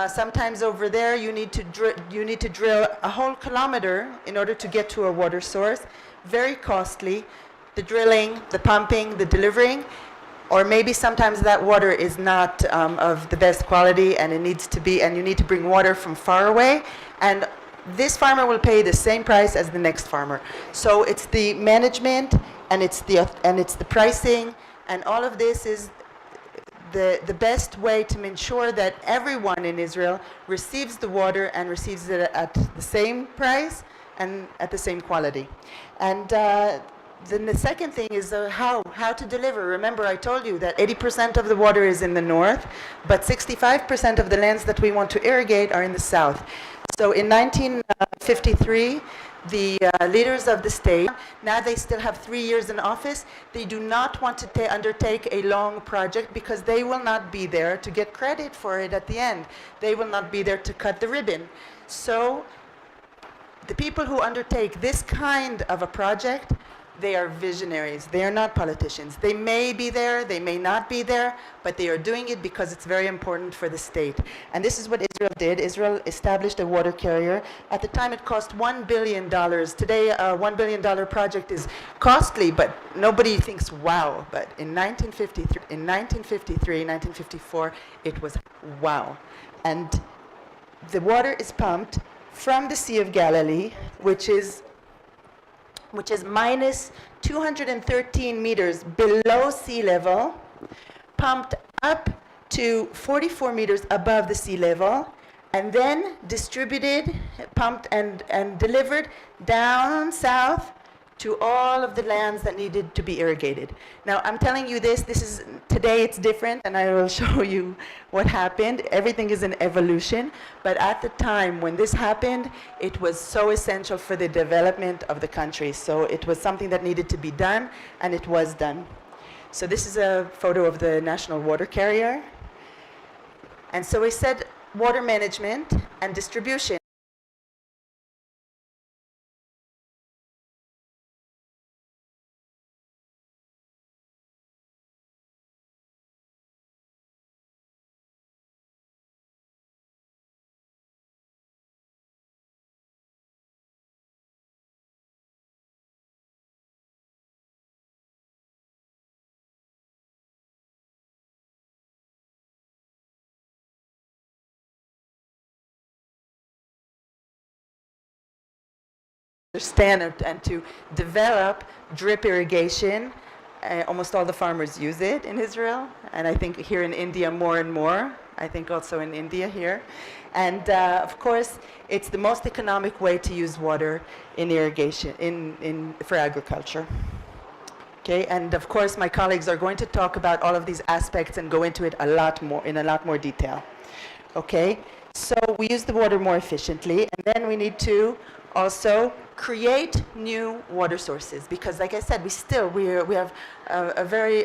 Sometimes over there you need to drill a whole kilometer in order to get to a water source. Very costly. The drilling, the pumping, the delivering, or maybe sometimes that water is not of the best quality, and it needs to be, and you need to bring water from far away, and this farmer will pay the same price as the next farmer. So it's the management, and it's the pricing, and all of this is the best way to ensure that everyone in Israel receives the water and receives it at the same price and at the same quality. And then the second thing is how to deliver. Remember, I told you that 80% of the water is in the north, but 65% of the lands that we want to irrigate are in the south. So in 1953, the leaders of the state, now they still have 3 years in office, they do not want to undertake a long project because they will not be there to get credit for it at the end. They will not be there to cut the ribbon. So the people who undertake this kind of a project They are visionaries. They are not politicians. They may be there, they may not be there, but they are doing it because it's very important for the state. And this is what Israel did. Israel established a water carrier. At the time, it cost $1 billion. Today, a $1 billion project is costly, but nobody thinks, wow. But in 1953, 1954, it was wow. And the water is pumped from the Sea of Galilee, which is minus 213 meters below sea level, pumped up to 44 meters above the sea level, and then distributed, pumped, and delivered down south to all of the lands that needed to be irrigated. Now, I'm telling you this is, today it's different, and I will show you what happened. Everything is an evolution, but at the time when this happened, it was so essential for the development of the country. So it was something that needed to be done, and it was done. So this is a photo of the national water carrier. And so we said water management and distribution. Understand and to develop drip irrigation. Almost all the farmers use it in Israel, and I think here in India more and more. I think also in India here. And of course, it's the most economic way to use water in irrigation, for agriculture. Okay, and of course my colleagues are going to talk about all of these aspects and go into it in a lot more detail. Okay, so we use the water more efficiently, and then we need to also create new water sources, because like I said, we have a very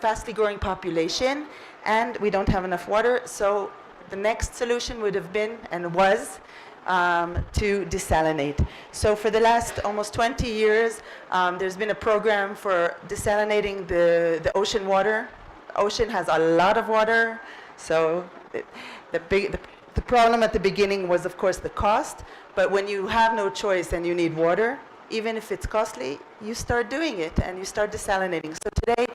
fastly growing population, and we don't have enough water. So the next solution would have been, and was, to desalinate. So for the last almost 20 years, there's been a program for desalinating the ocean water. Ocean has a lot of water, so the problem at the beginning was, of course, the cost. But when you have no choice and you need water, even if it's costly, you start doing it and you start desalinating. So today,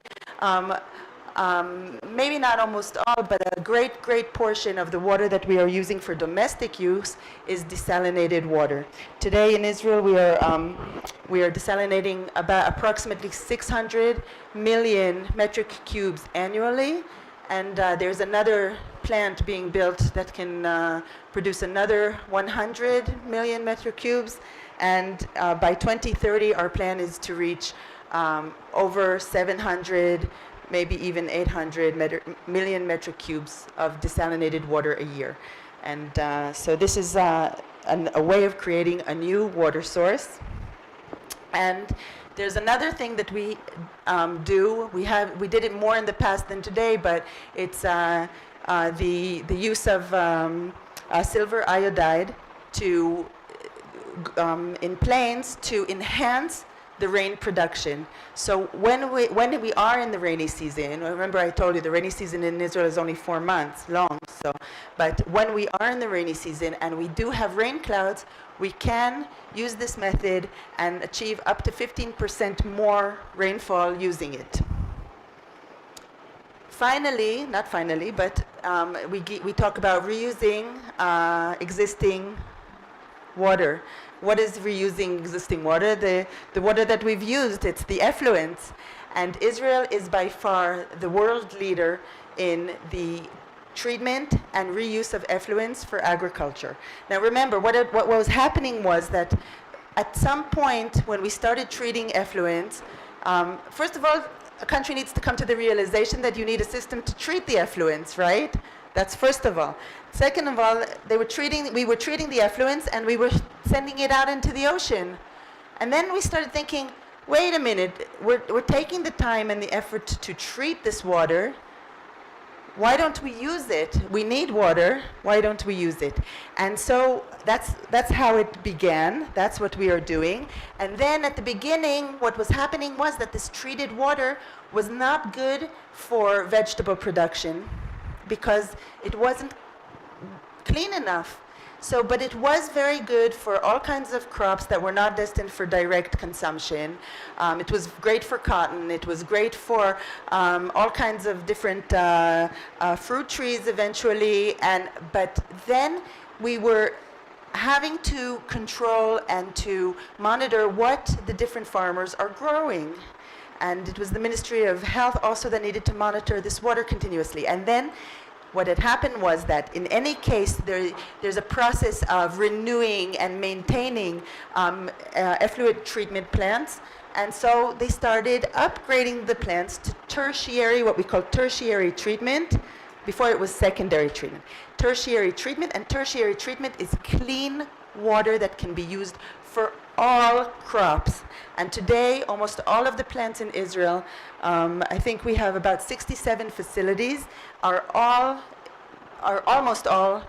maybe not almost all, but a great portion of the water that we are using for domestic use is desalinated water. Today in Israel, we are desalinating about approximately 600 million metric cubes annually. And there's another plant being built that can produce another 100 million metric cubes. And by 2030, our plan is to reach over 700, maybe even 800 million metric cubes of desalinated water a year. And so this is a way of creating a new water source. And there's another thing that we do. We did it more in the past than today, but it's the use of silver iodide in plains to enhance the rain production. So when we are in the rainy season, remember I told you the rainy season in Israel is only 4 months long. But when we are in the rainy season and we do have rain clouds, we can use this method and achieve up to 15% more rainfall using it. Finally, not finally, but we talk about reusing existing water. What is reusing existing water? The water that we've used, it's the effluents. And Israel is by far the world leader in the treatment and reuse of effluents for agriculture. Now remember, what was happening was that at some point when we started treating effluents, first of all, a country needs to come to the realization that you need a system to treat the effluents, right? That's first of all. Second of all, we were treating the effluents and we were sending it out into the ocean. And then we started thinking, wait a minute, we're taking the time and the effort to treat this water. why don't we use it? We need water. Why don't we use it? And so that's how it began. That's what we are doing. And then at the beginning, what was happening was that this treated water was not good for vegetable production because it wasn't clean enough. So, but it was very good for all kinds of crops that were not destined for direct consumption. It was great for cotton. It was great for all kinds of different fruit trees eventually. But then we were having to control and to monitor what the different farmers are growing. And it was the Ministry of Health also that needed to monitor this water continuously. And then what had happened was that in any case, there's a process of renewing and maintaining effluent treatment plants. And so they started upgrading the plants to tertiary, what we call tertiary treatment. Before it was secondary treatment. Tertiary treatment, and tertiary treatment is clean water that can be used for all crops. And today, almost all of the plants in Israel, I think we have about 67 facilities, are almost all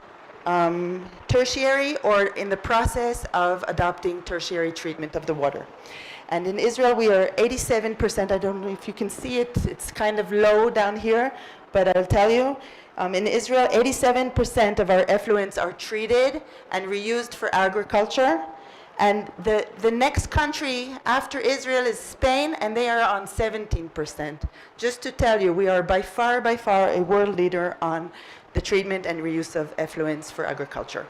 tertiary or in the process of adopting tertiary treatment of the water. And in Israel, we are 87%. I don't know if you can see it. It's kind of low down here, but I'll tell you. In Israel, 87% of our effluents are treated and reused for agriculture. And the next country after Israel is Spain, and they are on 17%. Just to tell you, we are by far a world leader on the treatment and reuse of effluents for agriculture.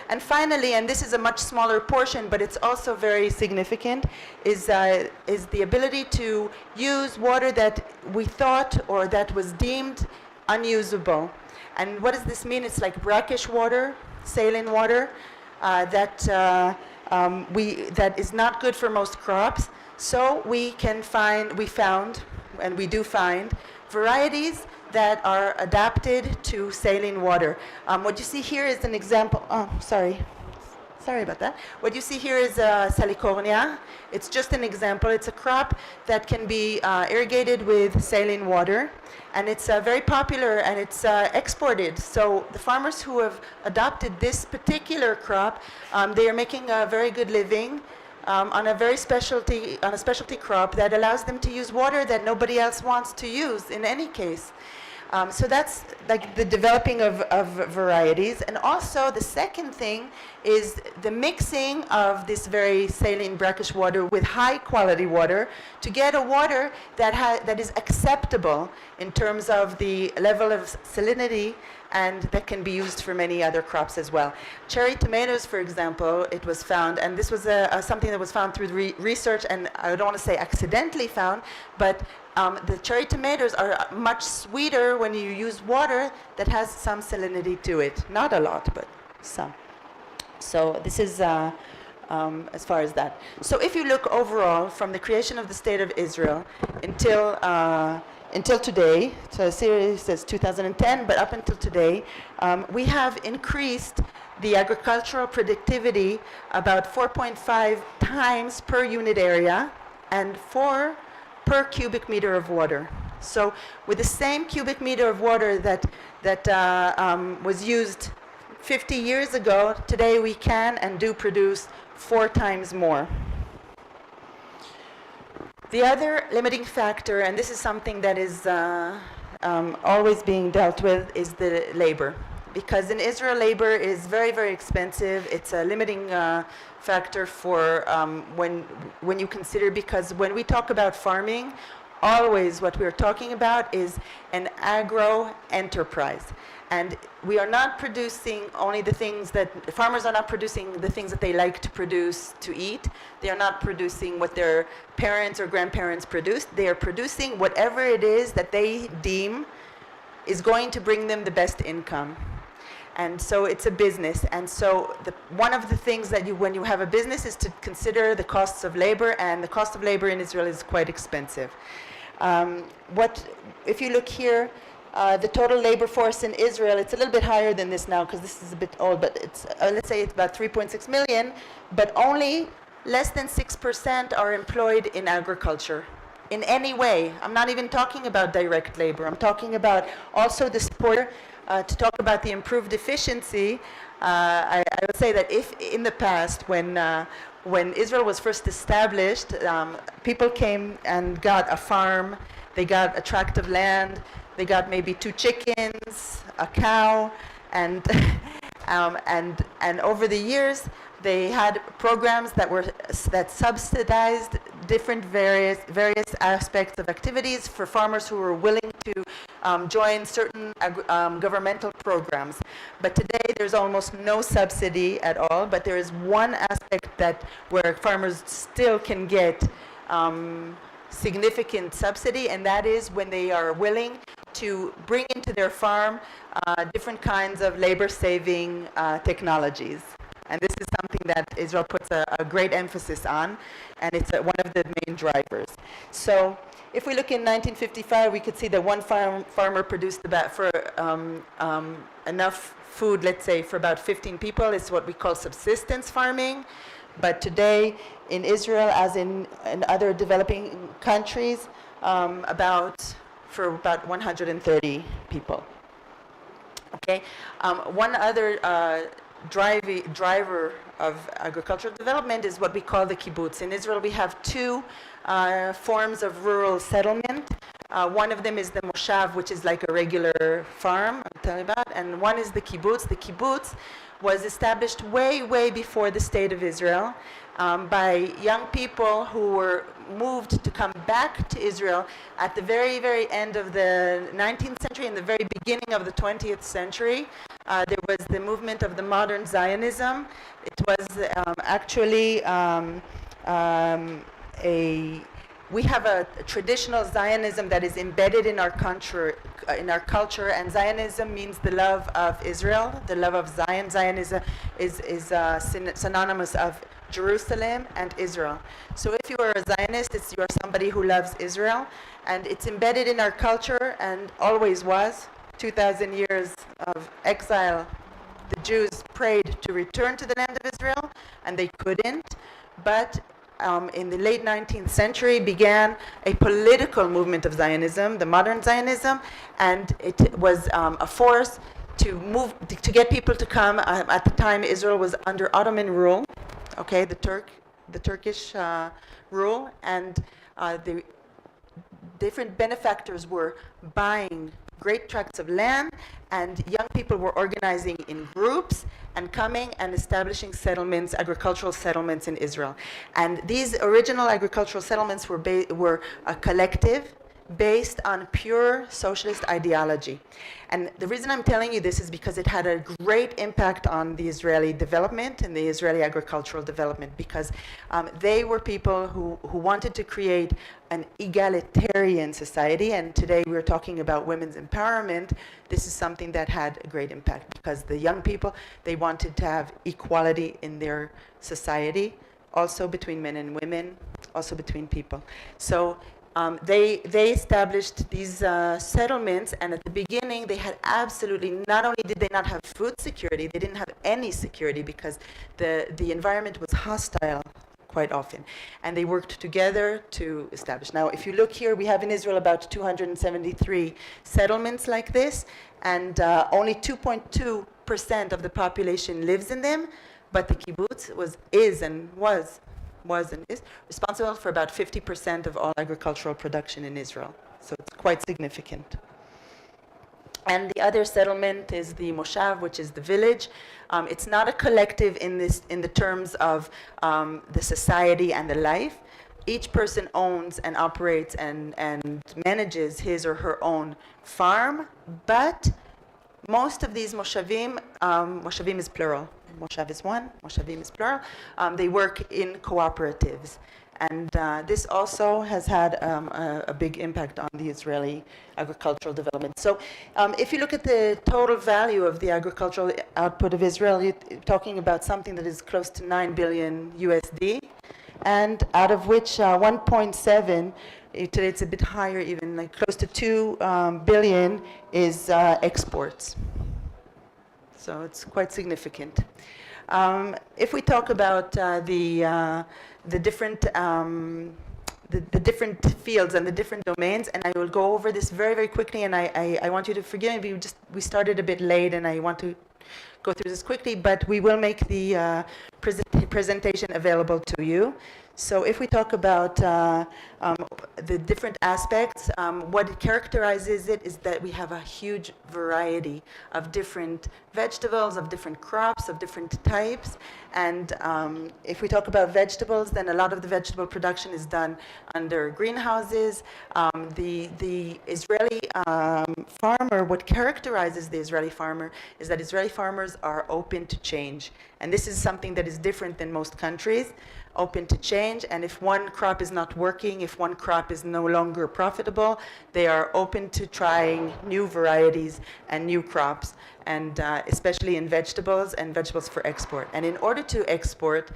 And finally, and this is a much smaller portion, but it's also very significant, is the ability to use water that we thought or that was deemed unusable. And what does this mean? It's like brackish water, saline water, that is not good for most crops. So we found, and we do find, varieties that are adapted to saline water. What you see here is an example. Oh, sorry about that. What you see here is salicornia. It's just an example. It's a crop that can be irrigated with saline water, and it's very popular, and it's exported. So the farmers who have adopted this particular crop, they are making a very good living on a specialty crop that allows them to use water that nobody else wants to use in any case. So that's like the developing of varieties. And also the second thing is the mixing of this very saline brackish water with high quality water to get a water that is acceptable in terms of the level of salinity, and that can be used for many other crops as well. Cherry tomatoes, for example, it was found, and this was something that was found through research, and I don't want to say accidentally found, but the cherry tomatoes are much sweeter when you use water that has some salinity to it. Not a lot, but some. So this is as far as that. So if you look overall from the creation of the State of Israel until today, so the series says 2010, but up until today, we have increased the agricultural productivity about 4.5 times per unit area and 4 per cubic meter of water. So with the same cubic meter of water that was used 50 years ago, today we can and do produce 4 times more. The other limiting factor, and this is something that is always being dealt with, is the labor. Because in Israel, labor is very, very expensive. It's a limiting factor for when you consider, because when we talk about farming, always what we're talking about is an agro enterprise. And we are not producing only the things that, farmers are not producing the things that they like to produce to eat. They are not producing what their parents or grandparents produced. They are producing whatever it is that they deem is going to bring them the best income. And so it's a business. And so one of the things that when you have a business is to consider the costs of labor, and the cost of labor in Israel is quite expensive. If you look here, the total labor force in Israel, it's a little bit higher than this now because this is a bit old, but it's, let's say it's about 3.6 million, but only less than 6% are employed in agriculture in any way. I'm not even talking about direct labor. I'm talking about also the support. To talk about the improved efficiency, I would say that if in the past, when Israel was first established, people came and got a farm, they got a tract of land, they got maybe 2 chickens, a cow, and and over the years, they had programs that subsidized different various aspects of activities for farmers who were willing to join certain governmental programs. But today there's almost no subsidy at all, but there is one aspect where farmers still can get significant subsidy, and that is when they are willing to bring into their farm different kinds of labor-saving technologies. And this is something that Israel puts a great emphasis on, and it's one of the main drivers. So if we look in 1955, we could see that one farmer produced enough food, let's say, for about 15 people. It's what we call subsistence farming. But today, in Israel, as in other developing countries, for about 130 people. Okay. One other driver of agricultural development is what we call the kibbutz. In Israel, we have 2 forms of rural settlement. One of them is the moshav, which is like a regular farm I'm telling you about, and one is the kibbutz. The kibbutz was established way, way before the state of Israel by young people who were moved to come back to Israel at the very, very end of the 19th century and the very beginning of the 20th century. There was the movement of the modern Zionism. It was actually we have a traditional Zionism that is embedded in our culture, and Zionism means the love of Israel, the love of Zion. Zionism is synonymous of Jerusalem and Israel. So if you are a Zionist, you are somebody who loves Israel, and it's embedded in our culture and always was. 2,000 years of exile, the Jews prayed to return to the land of Israel, and they couldn't. But in the late 19th century began a political movement of Zionism, the modern Zionism, and it was a force to get people to come. At the time, Israel was under Ottoman rule, okay, the Turkish rule, and the different benefactors were buying great tracts of land, and young people were organizing in groups and coming and establishing settlements, agricultural settlements in Israel. And these original agricultural settlements were a collective based on pure socialist ideology. And the reason I'm telling you this is because it had a great impact on the Israeli development and the Israeli agricultural development, because they were people who wanted to create an egalitarian society. And today we're talking about women's empowerment. This is something that had a great impact, because the young people, they wanted to have equality in their society, also between men and women, also between people. So they established these settlements, and at the beginning they had absolutely, not only did they not have food security, they didn't have any security, because the environment was hostile quite often. And they worked together to establish. Now, if you look here, we have in Israel about 273 settlements like this, and only 2.2% of the population lives in them, but the kibbutz was responsible for about 50% of all agricultural production in Israel. So it's quite significant. And the other settlement is the moshav, which is the village. It's not a collective in the terms of the society and the life. Each person owns and operates and manages his or her own farm, but most of these moshavim, moshavim is plural, moshav is one, moshavim is plural, they work in cooperatives. And this also has had a big impact on the Israeli agricultural development. So if you look at the total value of the agricultural output of Israel, you're talking about something that is close to 9 billion USD, and out of which 1.7, today it's a bit higher even, like close to 2 billion is exports. So it's quite significant. If we talk about the different the different fields and the different domains, and I will go over this very, very quickly, and I want you to forgive me, we started a bit late, and I want to go through this quickly, but we will make the presentation available to you. So if we talk about the different aspects, what characterizes it is that we have a huge variety of different vegetables, of different crops, of different types. And if we talk about vegetables, then a lot of the vegetable production is done under greenhouses. The Israeli farmer, what characterizes the Israeli farmer is that Israeli farmers are open to change. And this is something that is different than most countries. Open to change, and if one crop is not working, if one crop is no longer profitable, they are open to trying new varieties and new crops, and especially in vegetables and vegetables for export. And in order to export,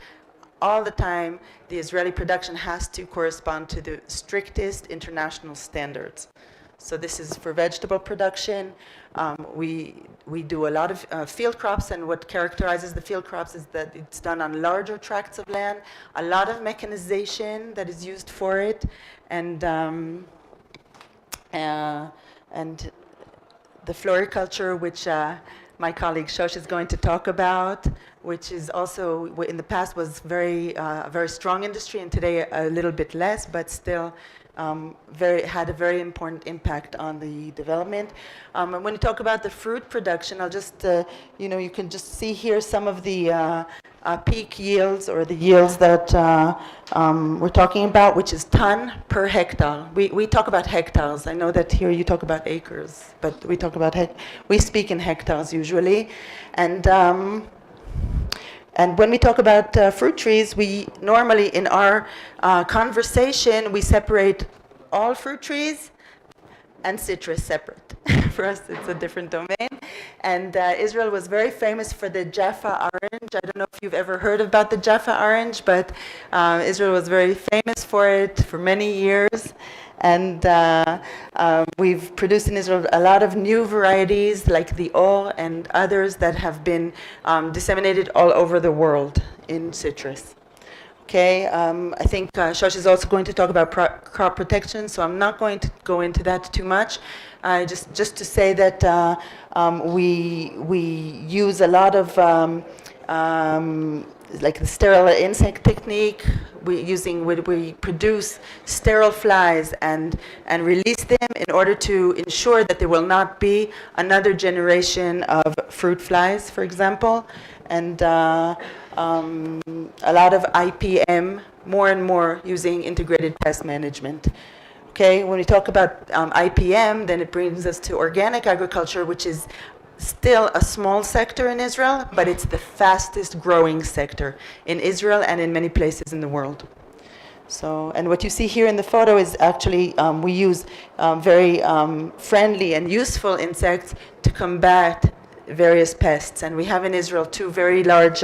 all the time, the Israeli production has to correspond to the strictest international standards. So this is for vegetable production. We do a lot of field crops, and what characterizes the field crops is that it's done on larger tracts of land, a lot of mechanization that is used for it, and the floriculture, which my colleague Shosh is going to talk about, which is also, in the past was a very strong industry, and today a little bit less, but still had a very important impact on the development. And when you talk about the fruit production, I'll just, you can just see here some of the peak yields, or the yields that we're talking about, which is ton per hectare. We talk about hectares. I know that here you talk about acres, but we talk about we speak in hectares usually. And when we talk about fruit trees, we normally, in our conversation, we separate all fruit trees and citrus separate. For us, it's a different domain. And Israel was very famous for the Jaffa orange. I don't know if you've ever heard about the Jaffa orange, but Israel was very famous for it for many years. And we've produced in Israel a lot of new varieties like the Or and others that have been disseminated all over the world in citrus. Okay, I think Shosh is also going to talk about crop protection, so I'm not going to go into that too much. Just to say that we use a lot of like the sterile insect technique. We produce sterile flies and release them in order to ensure that there will not be another generation of fruit flies, for example, and a lot of IPM, more and more using integrated pest management. Okay, when we talk about IPM, then it brings us to organic agriculture, which is still a small sector in Israel, but it's the fastest growing sector in Israel and in many places in the world. So, and what you see here in the photo is actually, we use very friendly and useful insects to combat various pests. And we have in Israel 2 very large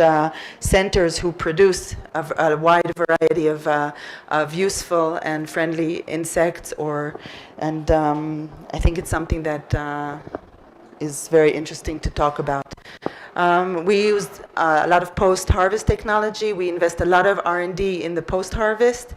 centers who produce a wide variety of useful and friendly insects, and I think it's something that is very interesting to talk about. We use a lot of post-harvest technology. We invest a lot of R&D in the post-harvest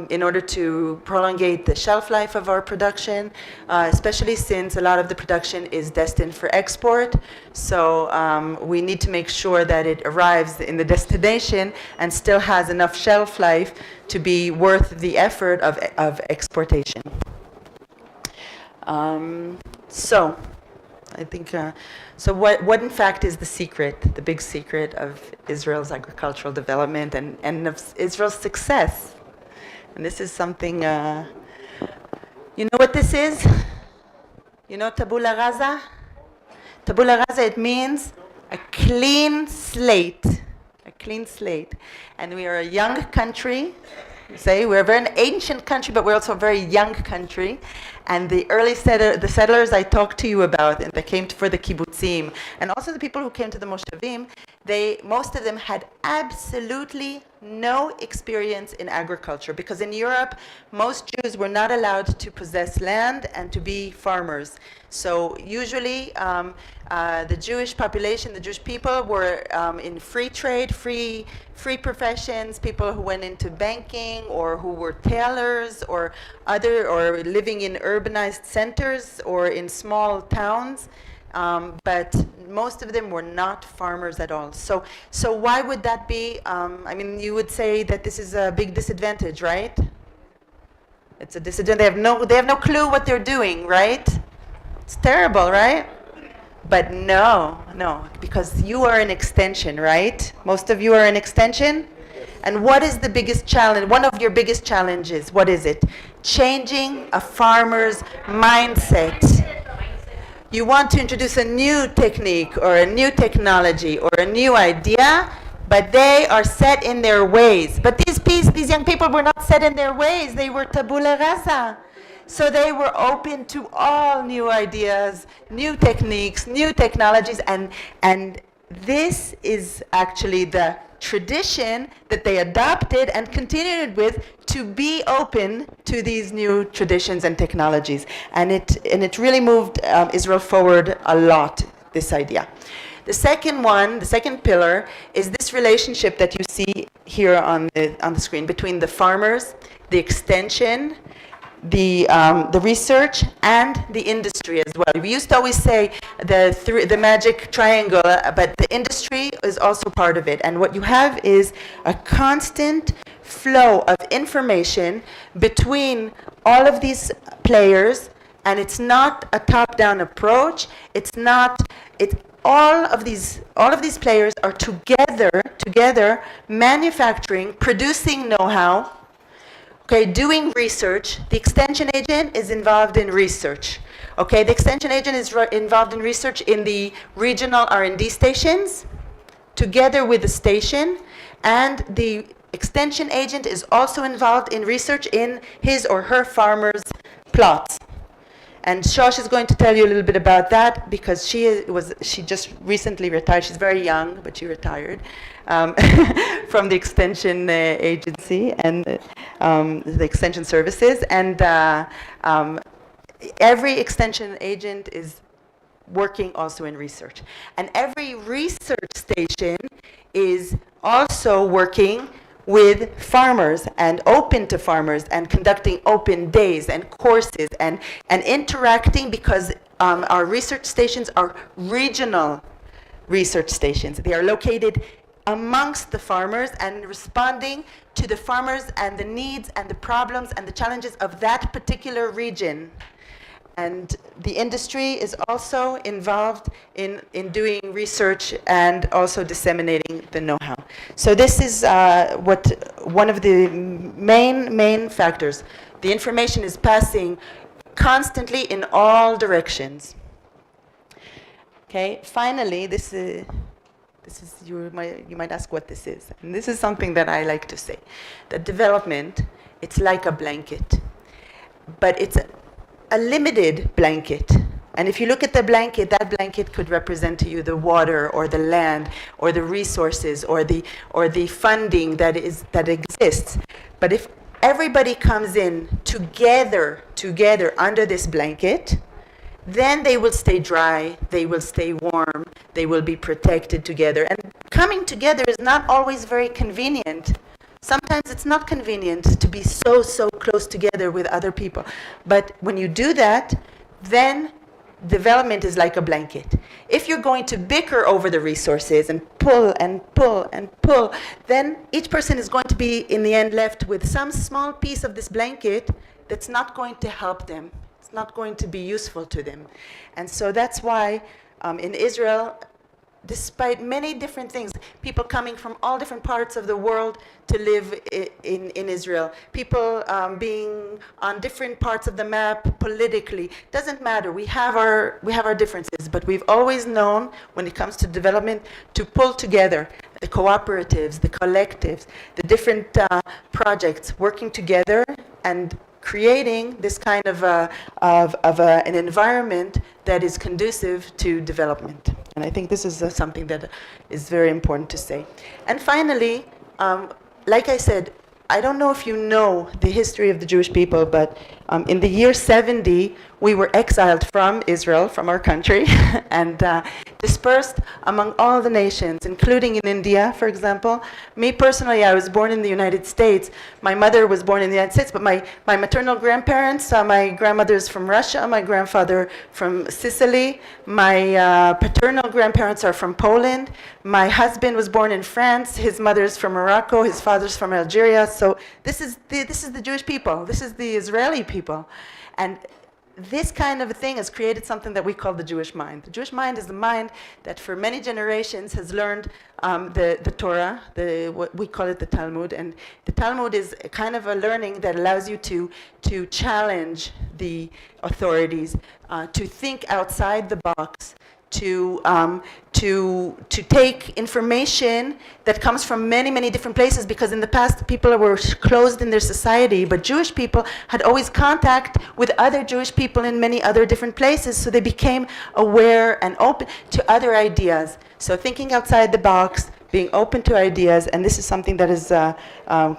in order to prolongate the shelf life of our production, especially since a lot of the production is destined for export. So we need to make sure that it arrives in the destination and still has enough shelf life to be worth the effort of exportation. So I think, so what in fact is the secret, the big secret of Israel's agricultural development and of Israel's success? And this is something, you know what this is? You know tabula rasa? Tabula rasa, it means a clean slate, a clean slate. And we are a young country. Say we're a very ancient country, but we're also a very young country. And the early settlers I talked to you about, and they came for the kibbutzim, and also the people who came to the moshavim, most of them had absolutely no experience in agriculture, because in Europe, most Jews were not allowed to possess land and to be farmers. So usually the Jewish population, the Jewish people were in free trade, free professions, people who went into banking or who were tailors or living in urbanized centers or in small towns. But most of them were not farmers at all. So why would that be? I mean, you would say that this is a big disadvantage, right? It's a disadvantage. They have no clue what they're doing, right? It's terrible, right? But no, because you are an extension, right? Most of you are an extension. And what is the biggest challenge? One of your biggest challenges, what is it? Changing a farmer's mindset. You want to introduce a new technique or a new technology or a new idea, but they are set in their ways. But these young people were not set in their ways. They were tabula rasa. So they were open to all new ideas, new techniques, new technologies, and this is actually the tradition that they adopted and continued with, to be open to these new traditions and technologies. And it really moved Israel forward a lot, this idea. The second pillar is this relationship that you see here on the screen between the farmers, the extension, the research, and the industry as well. We used to always say the magic triangle, but the industry is also part of it. And what you have is a constant flow of information between all of these players, and it's not a top-down approach. All of these players are together manufacturing, producing know-how. Okay, doing research. The extension agent is involved in research. Okay, the extension agent is involved in research in the regional R&D stations, together with the station, and the extension agent is also involved in research in his or her farmer's plots. And Shosh is going to tell you a little bit about that, because she just recently retired. She's very young, but she retired from the extension agency and the extension services. And every extension agent is working also in research. And every research station is also working with farmers and open to farmers and conducting open days and courses and interacting, because our research stations are regional research stations. They are located amongst the farmers and responding to the farmers and the needs and the problems and the challenges of that particular region. And the industry is also involved in doing research and also disseminating the know-how. So this is one of the main factors. The information is passing constantly in all directions. Okay. Finally, this is you might ask what this is, and this is something that I like to say. That development, it's like a blanket, but it's a limited blanket. And if you look at the blanket, that blanket could represent to you the water or the land or the resources or the funding that exists. But if everybody comes in together under this blanket, then they will stay dry, they will stay warm, they will be protected together. And coming together is not always very convenient. Sometimes it's not convenient to be so close together with other people. But when you do that, then development is like a blanket. If you're going to bicker over the resources and pull, then each person is going to be, in the end, left with some small piece of this blanket that's not going to help them. It's not going to be useful to them. And so that's why in Israel, despite many different things, people coming from all different parts of the world to live in Israel, people being on different parts of the map politically, doesn't matter. We have our differences, but we've always known, when it comes to development, to pull together the cooperatives, the collectives, the different projects, working together and creating this kind of an environment that is conducive to development. And I think this is something that is very important to say. And finally, like I said, I don't know if you know the history of the Jewish people, but in the year 70, we were exiled from Israel, from our country, and dispersed among all the nations, including in India, for example. Me personally, I was born in the United States. My mother was born in the United States, but my maternal grandparents, my grandmother's from Russia, my grandfather from Sicily, my paternal grandparents are from Poland. My husband was born in France. His mother's from Morocco. His father's from Algeria. So this is the Jewish people. This is the Israeli people. And this kind of a thing has created something that we call the Jewish mind. The Jewish mind is the mind that for many generations has learned the Torah, what we call it the Talmud. And the Talmud is a kind of a learning that allows you to challenge the authorities, to think outside the box, to take information that comes from many, many different places, because in the past people were closed in their society, but Jewish people had always contact with other Jewish people in many other different places, so they became aware and open to other ideas. So thinking outside the box, being open to ideas, and this is something that has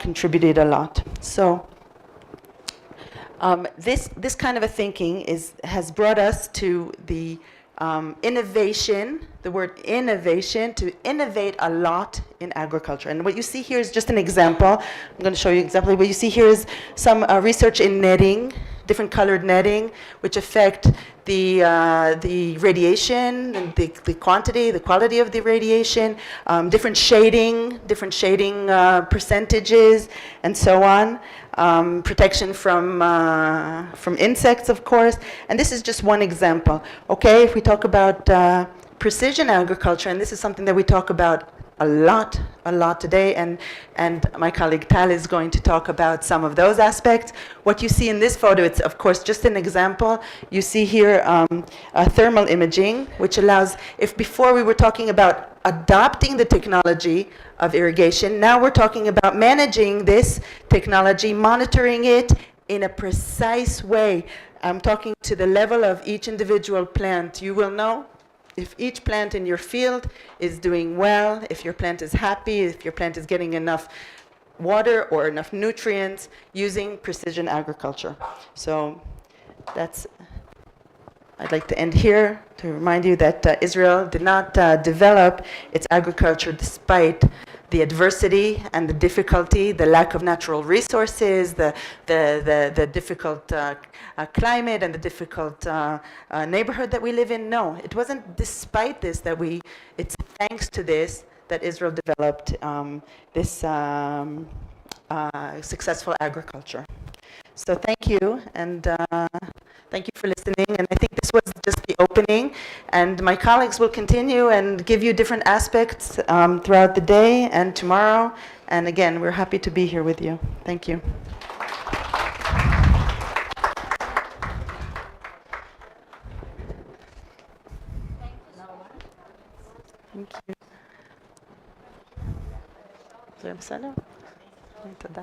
contributed a lot. So this kind of a thinking has brought us to the innovation, the word innovation, to innovate a lot in agriculture. And what you see here is just an example. I'm going to show you exactly what you see here is some research in netting, different colored netting, which affect the radiation, and the quantity, the quality of the radiation, different shading percentages, and so on. Protection from insects, of course, and this is just one example. Okay, if we talk about precision agriculture, and this is something that we talk about a lot today, and my colleague Tal is going to talk about some of those aspects. What you see in this photo, it's of course just an example. You see here thermal imaging, which allows, if before we were talking about adopting the technology of irrigation, now we're talking about managing this technology, monitoring it in a precise way. I'm talking to the level of each individual plant. You will know if each plant in your field is doing well, if your plant is happy, if your plant is getting enough water or enough nutrients using precision agriculture. So I'd like to end here to remind you that Israel did not develop its agriculture despite the adversity and the difficulty, the lack of natural resources, the difficult climate and the difficult neighborhood that we live in. No, it wasn't despite this that it's thanks to this that Israel developed this successful agriculture. So thank you, and thank you for listening. And I think this was just the opening, and my colleagues will continue and give you different aspects throughout the day and tomorrow. And again, we're happy to be here with you. Thank you. Thank you. זה בסדר? תודה.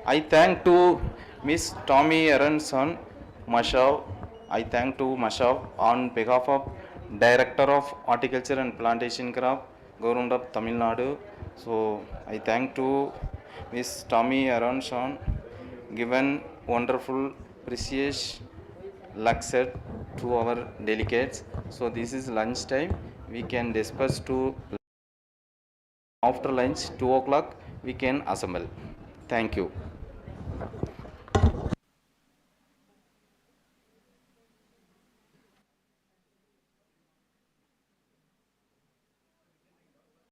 I thank to Miss Tommy Aronson Mashav. I thank to Mashav on behalf of Director of Horticulture and Plantation Crop, Government of Tamil Nadu. So I thank to Miss Tommy Aronson, given wonderful, precious lecture to our delegates. So this is lunch time. We can disperse to after lunch 2 o'clock. We can assemble. Thank you.